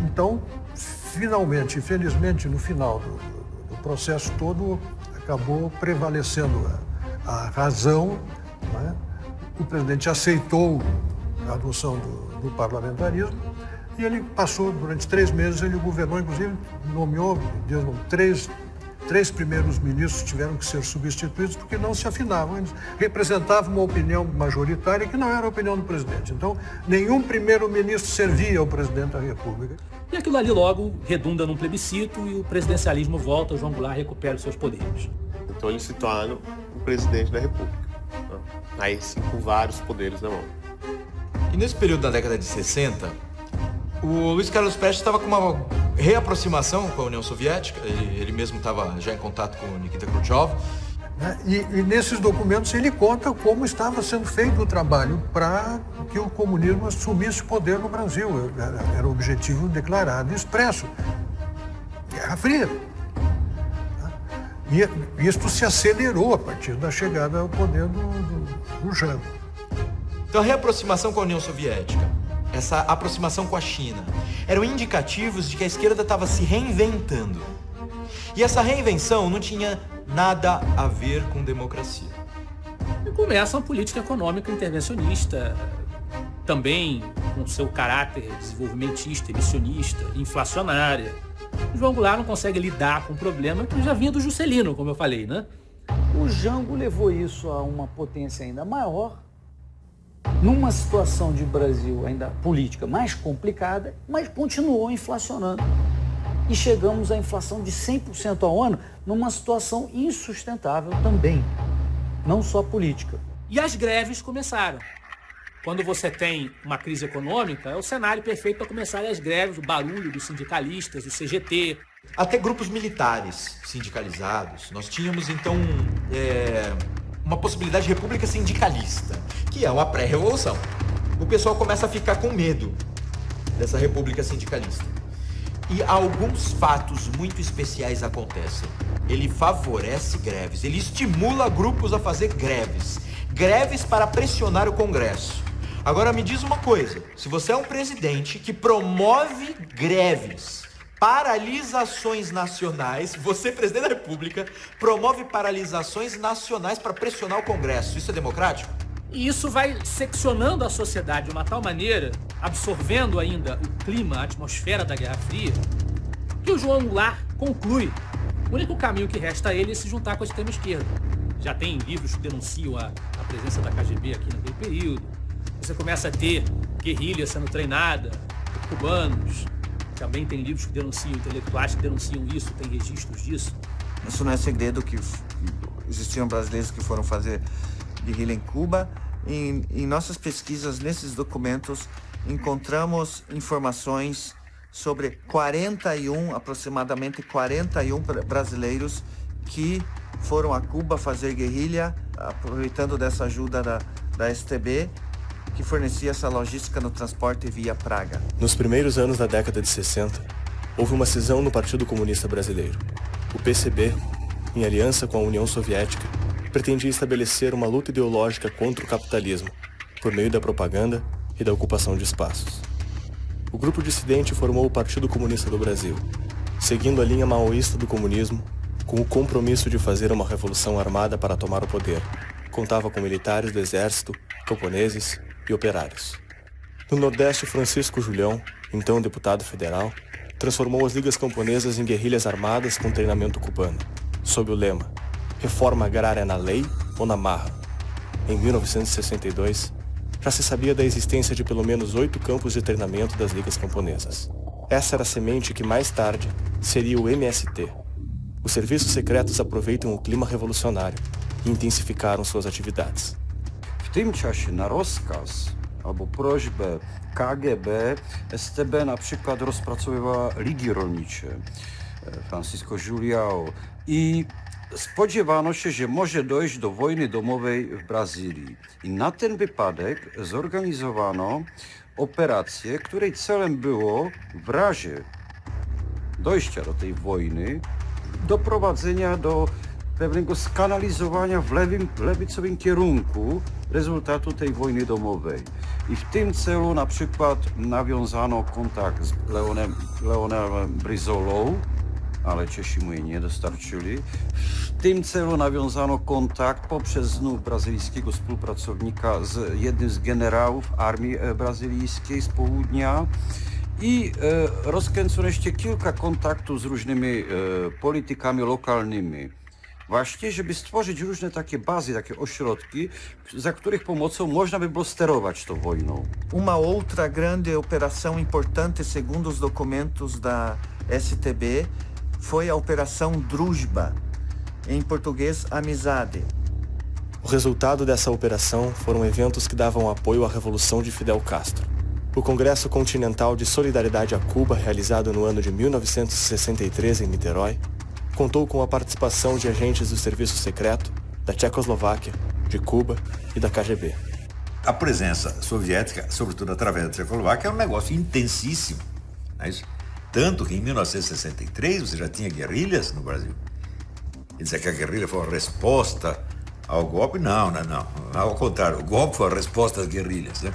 Então, finalmente, infelizmente, no final do processo todo, acabou prevalecendo a razão, né? O presidente aceitou a adoção do parlamentarismo e ele passou, durante 3 meses, ele governou, inclusive nomeou, três primeiros ministros tiveram que ser substituídos porque não se afinavam. Eles representavam uma opinião majoritária que não era a opinião do presidente. Então, nenhum primeiro-ministro servia ao presidente da República. E aquilo ali logo redunda num plebiscito e o presidencialismo volta, o João Goulart recupera os seus poderes. Então ele se torna o presidente da República. Aí sim, com vários poderes na mão. E nesse período da década de 60, o Luiz Carlos Prestes estava com uma reaproximação com a União Soviética, ele mesmo estava já em contato com o Nikita Khrushchev. E nesses documentos ele conta como estava sendo feito o trabalho para que o comunismo assumisse o poder no Brasil. Era o objetivo declarado e expresso. Guerra Fria. E isto se acelerou a partir da chegada ao poder do Jango. Então a reaproximação com a União Soviética, essa aproximação com a China, eram indicativos de que a esquerda estava se reinventando. E essa reinvenção não tinha nada a ver com democracia. E começa uma política econômica intervencionista, também com seu caráter desenvolvimentista, emissionista, inflacionária. O João Goulart não consegue lidar com o problema que já vinha do Juscelino, como eu falei, né? O Jango levou isso a uma potência ainda maior, numa situação de Brasil ainda política mais complicada, mas continuou inflacionando. E chegamos à inflação de 100% ao ano, numa situação insustentável também, não só política. E as greves começaram. Quando você tem uma crise econômica, é o cenário perfeito para começar as greves, o barulho dos sindicalistas, do CGT. Até grupos militares sindicalizados. Nós tínhamos, então, uma possibilidade de república sindicalista, que é uma pré-revolução. O pessoal começa a ficar com medo dessa república sindicalista. E alguns fatos muito especiais acontecem. Ele favorece greves, ele estimula grupos a fazer greves. Greves para pressionar o Congresso. Agora me diz uma coisa, se você é um presidente que promove greves, paralisações nacionais, você, presidente da República, promove paralisações nacionais para pressionar o Congresso, isso é democrático? E isso vai seccionando a sociedade de uma tal maneira, absorvendo ainda o clima, a atmosfera da Guerra Fria, que o João Goulart conclui. O único caminho que resta a ele é se juntar com a extrema-esquerda. Já tem livros que denunciam a presença da KGB aqui naquele período. Você começa a ter guerrilha sendo treinada por cubanos. Também tem livros que denunciam, intelectuais que denunciam isso, tem registros disso. Isso não é segredo que existiam brasileiros que foram fazer guerrilha em Cuba. Em nossas pesquisas, nesses documentos, encontramos informações sobre aproximadamente 41 brasileiros que foram a Cuba fazer guerrilha, aproveitando dessa ajuda da STB, que fornecia essa logística no transporte via Praga. Nos primeiros anos da década de 60, houve uma cisão no Partido Comunista Brasileiro. O PCB, em aliança com a União Soviética, pretendia estabelecer uma luta ideológica contra o capitalismo, por meio da propaganda e da ocupação de espaços. O grupo dissidente formou o Partido Comunista do Brasil, seguindo a linha maoísta do comunismo, com o compromisso de fazer uma revolução armada para tomar o poder. Contava com militares do exército, camponeses e operários. No Nordeste, Francisco Julião, então deputado federal, transformou as ligas camponesas em guerrilhas armadas com treinamento cubano, sob o lema Reforma Agrária na Lei ou na Marra. Em 1962, já se sabia da existência de pelo menos 8 campos de treinamento das ligas camponesas. Essa era a semente que mais tarde seria o MST. Os serviços secretos aproveitam o clima revolucionário i intensyfikaron suas atividades. W tym czasie na rozkaz albo prośbę KGB STB na przykład rozpracowywała ligi rolnicze Francisco Julião i spodziewano się, że może dojść do wojny domowej w Brazylii. I na ten wypadek zorganizowano operację, której celem było w razie dojścia do tej wojny doprowadzenia do pewnego skanalizowania w lewicowym kierunku rezultatu tej wojny domowej. I w tym celu na przykład nawiązano kontakt z Leonem Brizolą, ale Czesi mu jej nie dostarczyli. W tym celu nawiązano kontakt poprzez znów brazylijskiego współpracownika z jednym z generałów armii brazylijskiej z południa. I rozkręcono jeszcze kilka kontaktów z różnymi politykami lokalnymi. Właśnie, żeby stworzyć różne takie bazy, takie ośrodki, za których pomocą można by było sterować tą wojną. Uma outra grande operação importante, segundo os documentos da STB, foi a Operação Druzhba, em português, Amizade. O resultado dessa operação foram eventos que davam apoio à Revolução de Fidel Castro. O Congresso Continental de Solidariedade a Cuba, realizado no ano de 1963 em Niterói, contou com a participação de agentes do Serviço Secreto, da Tchecoslováquia, de Cuba e da KGB. A presença soviética, sobretudo através da Tchecoslováquia, é um negócio intensíssimo. Não é isso? Tanto que em 1963 você já tinha guerrilhas no Brasil. E dizer que a guerrilha foi uma resposta ao golpe, não. Ao contrário, o golpe foi a resposta às guerrilhas, né?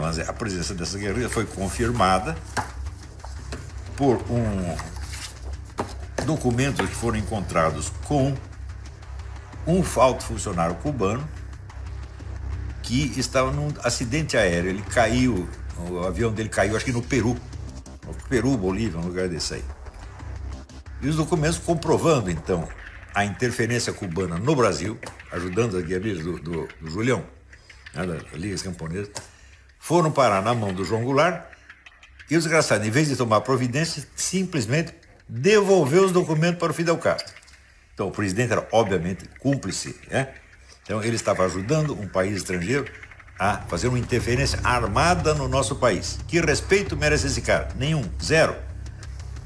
Mas a presença dessa guerrilha foi confirmada por documentos que foram encontrados com um alto funcionário cubano que estava num acidente aéreo. Ele caiu, o avião dele caiu, acho que no Peru, Bolívia, um lugar desse aí. E os documentos comprovando, então, a interferência cubana no Brasil, ajudando as guerrilhas do Julião, né, das Ligas Camponesas, foram parar na mão do João Goulart e o desgraçado, em vez de tomar providência, simplesmente devolveu os documentos para o Fidel Castro. Então, o presidente era, obviamente, cúmplice, né? Então, ele estava ajudando um país estrangeiro a fazer uma interferência armada no nosso país. Que respeito merece esse cara? Nenhum, zero.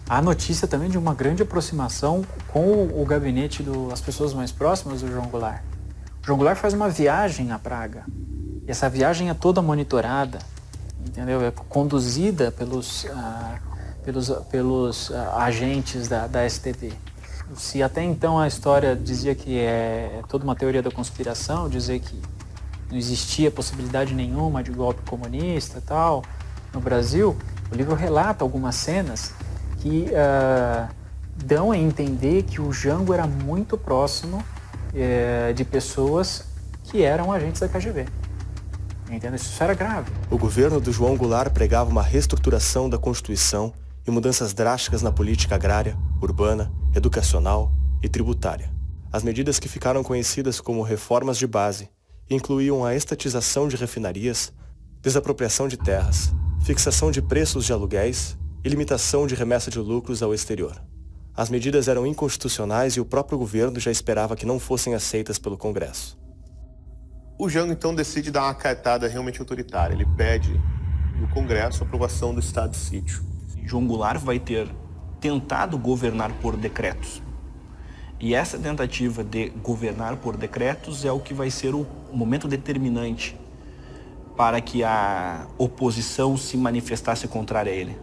Há notícia também de uma grande aproximação com o gabinete das pessoas mais próximas do João Goulart. O João Goulart faz uma viagem a Praga. E essa viagem é toda monitorada, entendeu? É conduzida pelos agentes da STB. Se até então a história dizia que é toda uma teoria da conspiração, dizer que não existia possibilidade nenhuma de golpe comunista e tal no Brasil, o livro relata algumas cenas que dão a entender que o Jango era muito próximo de pessoas que eram agentes da KGB. Entendeu? Isso era grave. O governo do João Goulart pregava uma reestruturação da Constituição e mudanças drásticas na política agrária, urbana, educacional e tributária. As medidas que ficaram conhecidas como reformas de base incluíam a estatização de refinarias, desapropriação de terras, fixação de preços de aluguéis e limitação de remessa de lucros ao exterior. As medidas eram inconstitucionais e o próprio governo já esperava que não fossem aceitas pelo Congresso. O Jango, então, decide dar uma caetada realmente autoritária. Ele pede no Congresso a aprovação do estado de sítio. João Goulart vai ter tentado governar por decretos. E essa tentativa de governar por decretos é o que vai ser o momento determinante para que a oposição se manifestasse contrária a ele.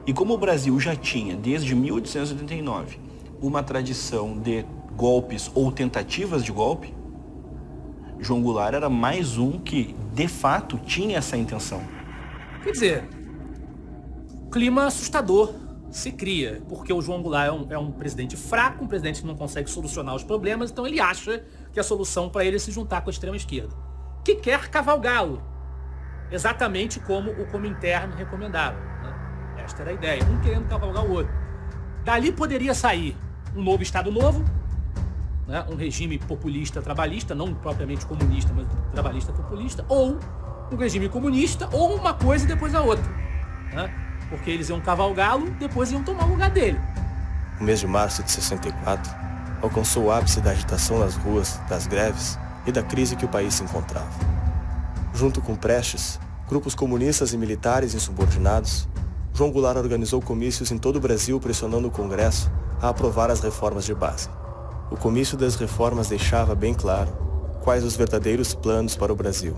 E como o Brasil já tinha, desde 1889, uma tradição de golpes ou tentativas de golpe, João Goulart era mais um que, de fato, tinha essa intenção. Quer dizer, clima assustador se cria, porque o João Goulart é um presidente fraco, um presidente que não consegue solucionar os problemas, então ele acha que a solução para ele é se juntar com a extrema-esquerda, que quer cavalgá-lo, exatamente como o Comintern recomendava, né? Esta era a ideia, um querendo cavalgar o outro. Dali poderia sair um novo Estado Novo, né? Um regime populista trabalhista, não propriamente comunista, mas trabalhista populista, ou um regime comunista, ou uma coisa e depois a outra, né? Porque eles iam cavalgá-lo, depois iam tomar o lugar dele. O mês de março de 64 alcançou o ápice da agitação nas ruas, das greves e da crise que o país se encontrava. Junto com Prestes, grupos comunistas e militares insubordinados, João Goulart organizou comícios em todo o Brasil pressionando o Congresso a aprovar as reformas de base. O comício das reformas deixava bem claro quais os verdadeiros planos para o Brasil.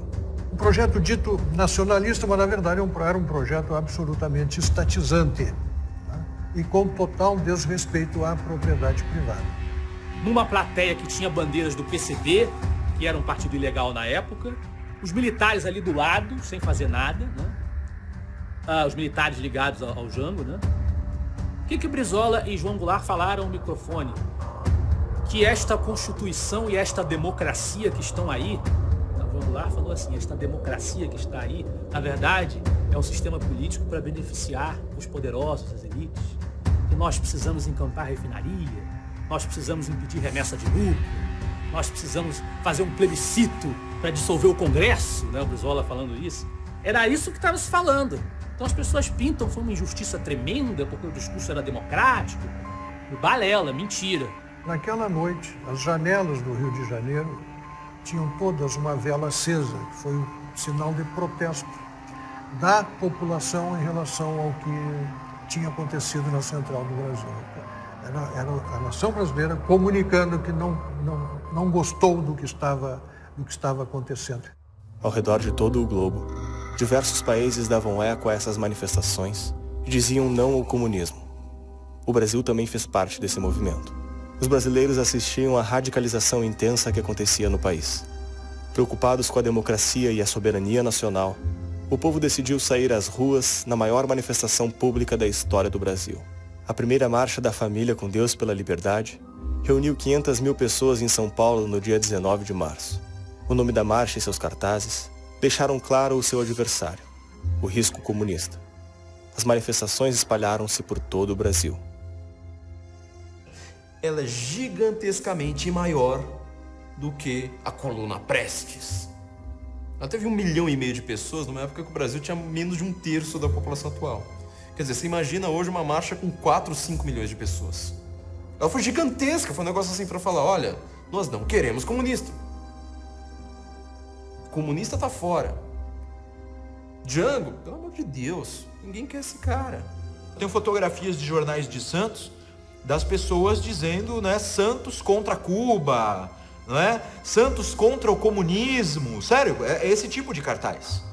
Um projeto dito nacionalista, mas na verdade era um projeto absolutamente estatizante, né? E com total desrespeito à propriedade privada. Numa plateia que tinha bandeiras do PCB, que era um partido ilegal na época, os militares ali do lado, sem fazer nada, né? Os militares ligados ao Jango, né? O que Brizola e João Goulart falaram ao microfone? Que esta Constituição e esta democracia que estão aí, João Goulart falou assim, esta democracia que está aí, na verdade, é um sistema político para beneficiar os poderosos, as elites. E nós precisamos encampar refinaria, nós precisamos impedir remessa de lucro, nós precisamos fazer um plebiscito para dissolver o Congresso, né? O Brizola falando isso. Era isso que estava se falando. Então as pessoas pintam, foi uma injustiça tremenda, porque o discurso era democrático. Balela, mentira. Naquela noite, as janelas do Rio de Janeiro tinham todas uma vela acesa, que foi um sinal de protesto da população em relação ao que tinha acontecido na Central do Brasil. Era a nação brasileira comunicando que não gostou do que estava acontecendo. Ao redor de todo o globo, diversos países davam eco a essas manifestações e diziam não ao comunismo. O Brasil também fez parte desse movimento. Os brasileiros assistiam à radicalização intensa que acontecia no país. Preocupados com a democracia e a soberania nacional, o povo decidiu sair às ruas na maior manifestação pública da história do Brasil. A primeira Marcha da Família com Deus pela Liberdade reuniu 500 mil pessoas em São Paulo no dia 19 de março. O nome da marcha e seus cartazes deixaram claro o seu adversário, o risco comunista. As manifestações espalharam-se por todo o Brasil. Ela é gigantescamente maior do que a coluna Prestes. Ela teve 1,5 milhão de pessoas numa época que o Brasil tinha menos de 1/3 da população atual. Quer dizer, você imagina hoje uma marcha com 4, 5 milhões de pessoas. Ela foi gigantesca, foi um negócio assim para falar, olha, nós não queremos comunista. Comunista tá fora. Django, pelo amor de Deus, ninguém quer esse cara. Tem fotografias de jornais de Santos das pessoas dizendo, né, Santos contra Cuba, não é? Santos contra o comunismo. Sério, é esse tipo de cartaz.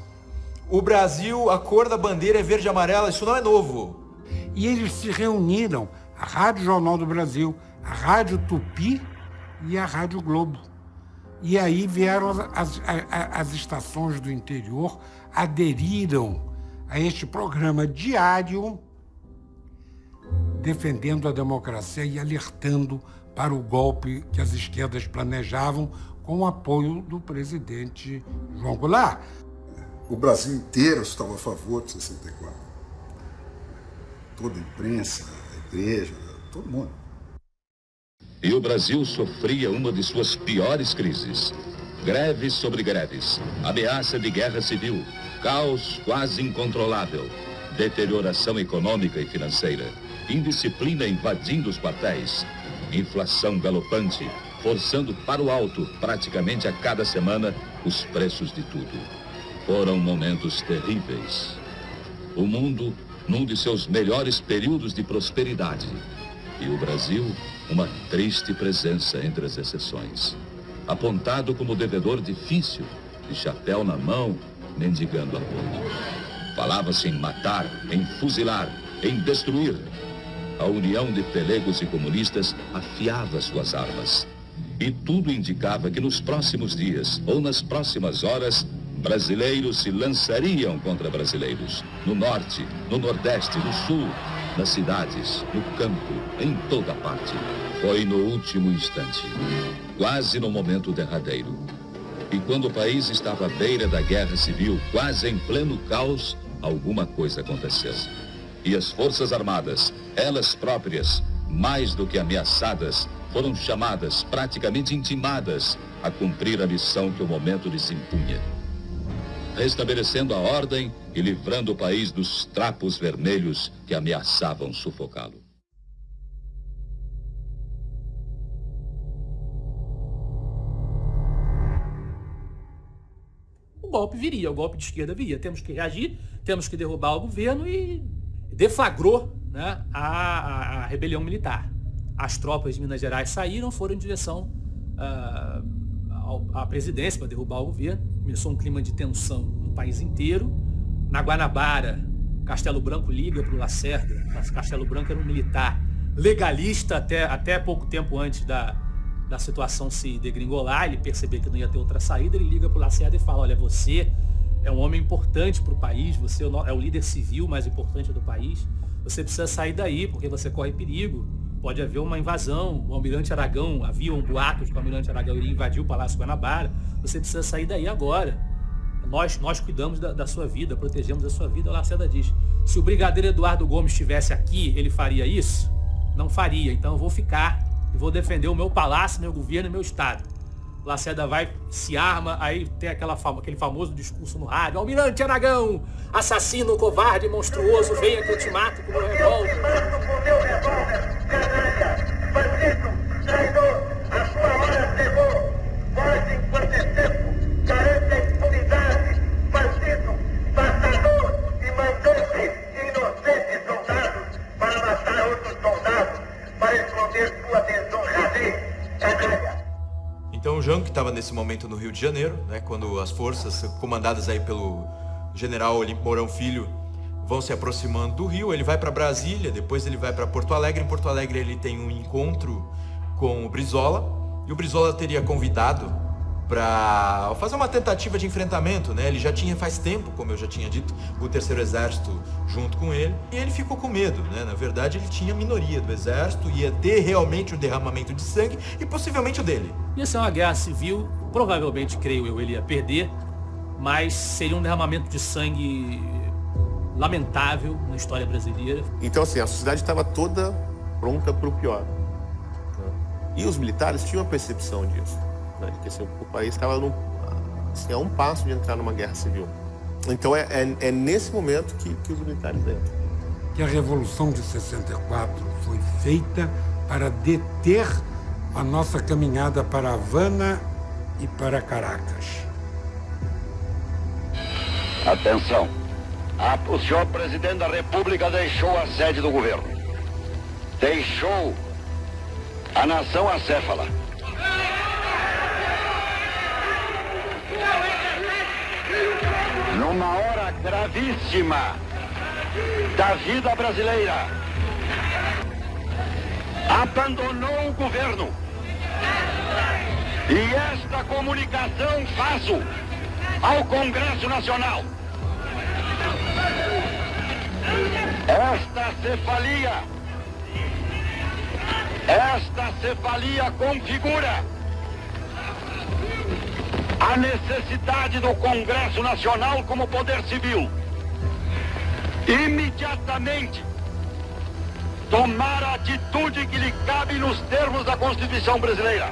O Brasil, a cor da bandeira é verde e amarela, isso não é novo. E eles se reuniram, a Rádio Jornal do Brasil, a Rádio Tupi e a Rádio Globo. E aí vieram as estações do interior, aderiram a este programa diário, defendendo a democracia e alertando para o golpe que as esquerdas planejavam com o apoio do presidente João Goulart. O Brasil inteiro estava a favor de 64. Toda a imprensa, a igreja, todo mundo. E o Brasil sofria uma de suas piores crises. Greves sobre greves, ameaça de guerra civil, caos quase incontrolável, deterioração econômica e financeira, indisciplina invadindo os quartéis, inflação galopante, forçando para o alto, praticamente a cada semana, os preços de tudo. Foram momentos terríveis. O mundo num de seus melhores períodos de prosperidade. E o Brasil, uma triste presença entre as exceções. Apontado como devedor difícil, de chapéu na mão, mendigando apoio. Falava-se em matar, em fuzilar, em destruir. A união de pelegos e comunistas afiava suas armas. E tudo indicava que nos próximos dias, ou nas próximas horas, brasileiros se lançariam contra brasileiros. No norte, no nordeste, no sul, nas cidades, no campo, em toda parte. Foi no último instante, quase no momento derradeiro. E quando o país estava à beira da guerra civil, quase em pleno caos, alguma coisa aconteceu. E as Forças Armadas, elas próprias, mais do que ameaçadas, foram chamadas, praticamente intimadas, a cumprir a missão que o momento lhes impunha. Restabelecendo a ordem e livrando o país dos trapos vermelhos que ameaçavam sufocá-lo. O golpe viria, o golpe de esquerda viria. Temos que reagir, temos que derrubar o governo e deflagrou, né, a rebelião militar. As tropas de Minas Gerais saíram, foram em direção à presidência para derrubar o governo. Começou um clima de tensão no país inteiro. Na Guanabara, Castelo Branco liga para o Lacerda. Castelo Branco era um militar legalista até pouco tempo antes da situação se degringolar. Ele percebeu que não ia ter outra saída, ele liga para o Lacerda e fala, olha, você é um homem importante para o país, você é o líder civil mais importante do país, você precisa sair daí porque você corre perigo. Pode haver uma invasão, o Almirante Aragão, havia um boato de que o Almirante Aragão iria invadir o Palácio Guanabara, você precisa sair daí agora. Nós cuidamos da sua vida, protegemos a sua vida. O Lacerda diz, se o brigadeiro Eduardo Gomes estivesse aqui, ele faria isso? Não faria, então eu vou ficar e vou defender o meu palácio, meu governo e meu estado. O Lacerda vai, se arma, aí tem aquele famoso discurso no rádio, Almirante Aragão, assassino, covarde, monstruoso, venha que eu te mato com o meu revólver. A sua hora chegou. Vós, enquanto é tempo, garante a impunidade. Bandido, matador e mandante inocentes soldados para matar outros soldados, para esconder sua desonradez. Então o Jango, que estava nesse momento no Rio de Janeiro, né, quando as forças comandadas aí pelo general Olímpio Mourão Filho vão se aproximando do Rio, ele vai para Brasília, depois ele vai para Porto Alegre. Em Porto Alegre ele tem um encontro com o Brizola, e o Brizola teria convidado para fazer uma tentativa de enfrentamento, né? Ele já tinha faz tempo, como eu já tinha dito, o Terceiro Exército junto com ele, e ele ficou com medo, né? Na verdade, ele tinha a minoria do exército, ia ter realmente um derramamento de sangue e possivelmente o dele. Ia ser uma guerra civil, provavelmente, creio eu, ele ia perder, mas seria um derramamento de sangue lamentável na história brasileira. Então, assim, a sociedade estava toda pronta para o pior, né? E os militares tinham a percepção disso, né? De que assim, o país estava assim, a um passo de entrar numa guerra civil. Então é nesse momento que os militares entram. Que a Revolução de 64 foi feita para deter a nossa caminhada para Havana e para Caracas. Atenção! O senhor presidente da República deixou a sede do governo. Deixou a nação acéfala. Numa hora gravíssima da vida brasileira, abandonou o governo. E esta comunicação faço ao Congresso Nacional. Esta cefalia configura a necessidade do Congresso Nacional como poder civil imediatamente tomar a atitude que lhe cabe nos termos da Constituição brasileira.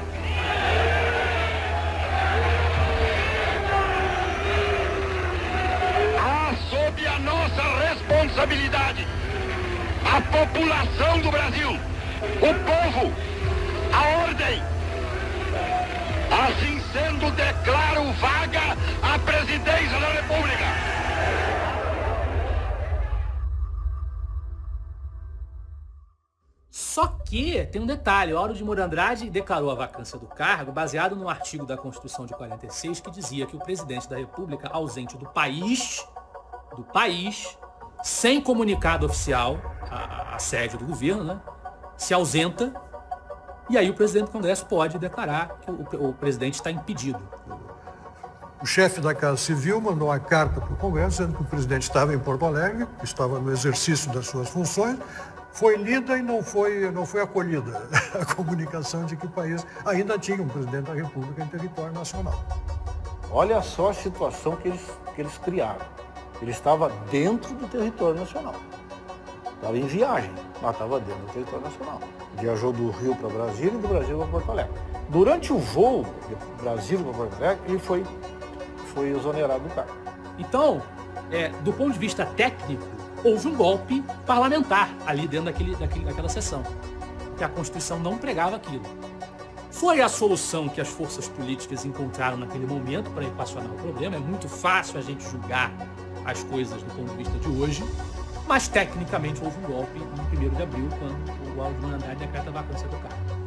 Sob a nossa responsabilidade, a população do Brasil, o povo, a ordem. Assim sendo, declaro vaga a presidência da República. Só que tem um detalhe, o Auro de Moura Andrade declarou a vacância do cargo baseado no artigo da Constituição de 46 que dizia que o presidente da República, ausente do país, sem comunicado oficial, a sede do governo, né, se ausenta, e aí o presidente do Congresso pode declarar que o presidente está impedido. O chefe da Casa Civil mandou uma carta para o Congresso dizendo que o presidente estava em Porto Alegre, estava no exercício das suas funções, foi lida e não foi acolhida a comunicação de que o país ainda tinha um presidente da República em território nacional. Olha só a situação que eles criaram. Ele estava dentro do território nacional. Estava em viagem, mas estava dentro do território nacional. Viajou do Rio para Brasília e do Brasil para Porto Alegre. Durante o voo de Brasília para Porto Alegre, ele foi exonerado do cargo. Então, do ponto de vista técnico, houve um golpe parlamentar ali dentro daquela sessão, que a Constituição não pregava aquilo. Foi a solução que as forças políticas encontraram naquele momento para equacionar o problema. É muito fácil a gente julgar as coisas do ponto de vista de hoje, mas tecnicamente houve um golpe no 1º de abril, quando o Auro de Moura Andrade decreta a vacância do cargo.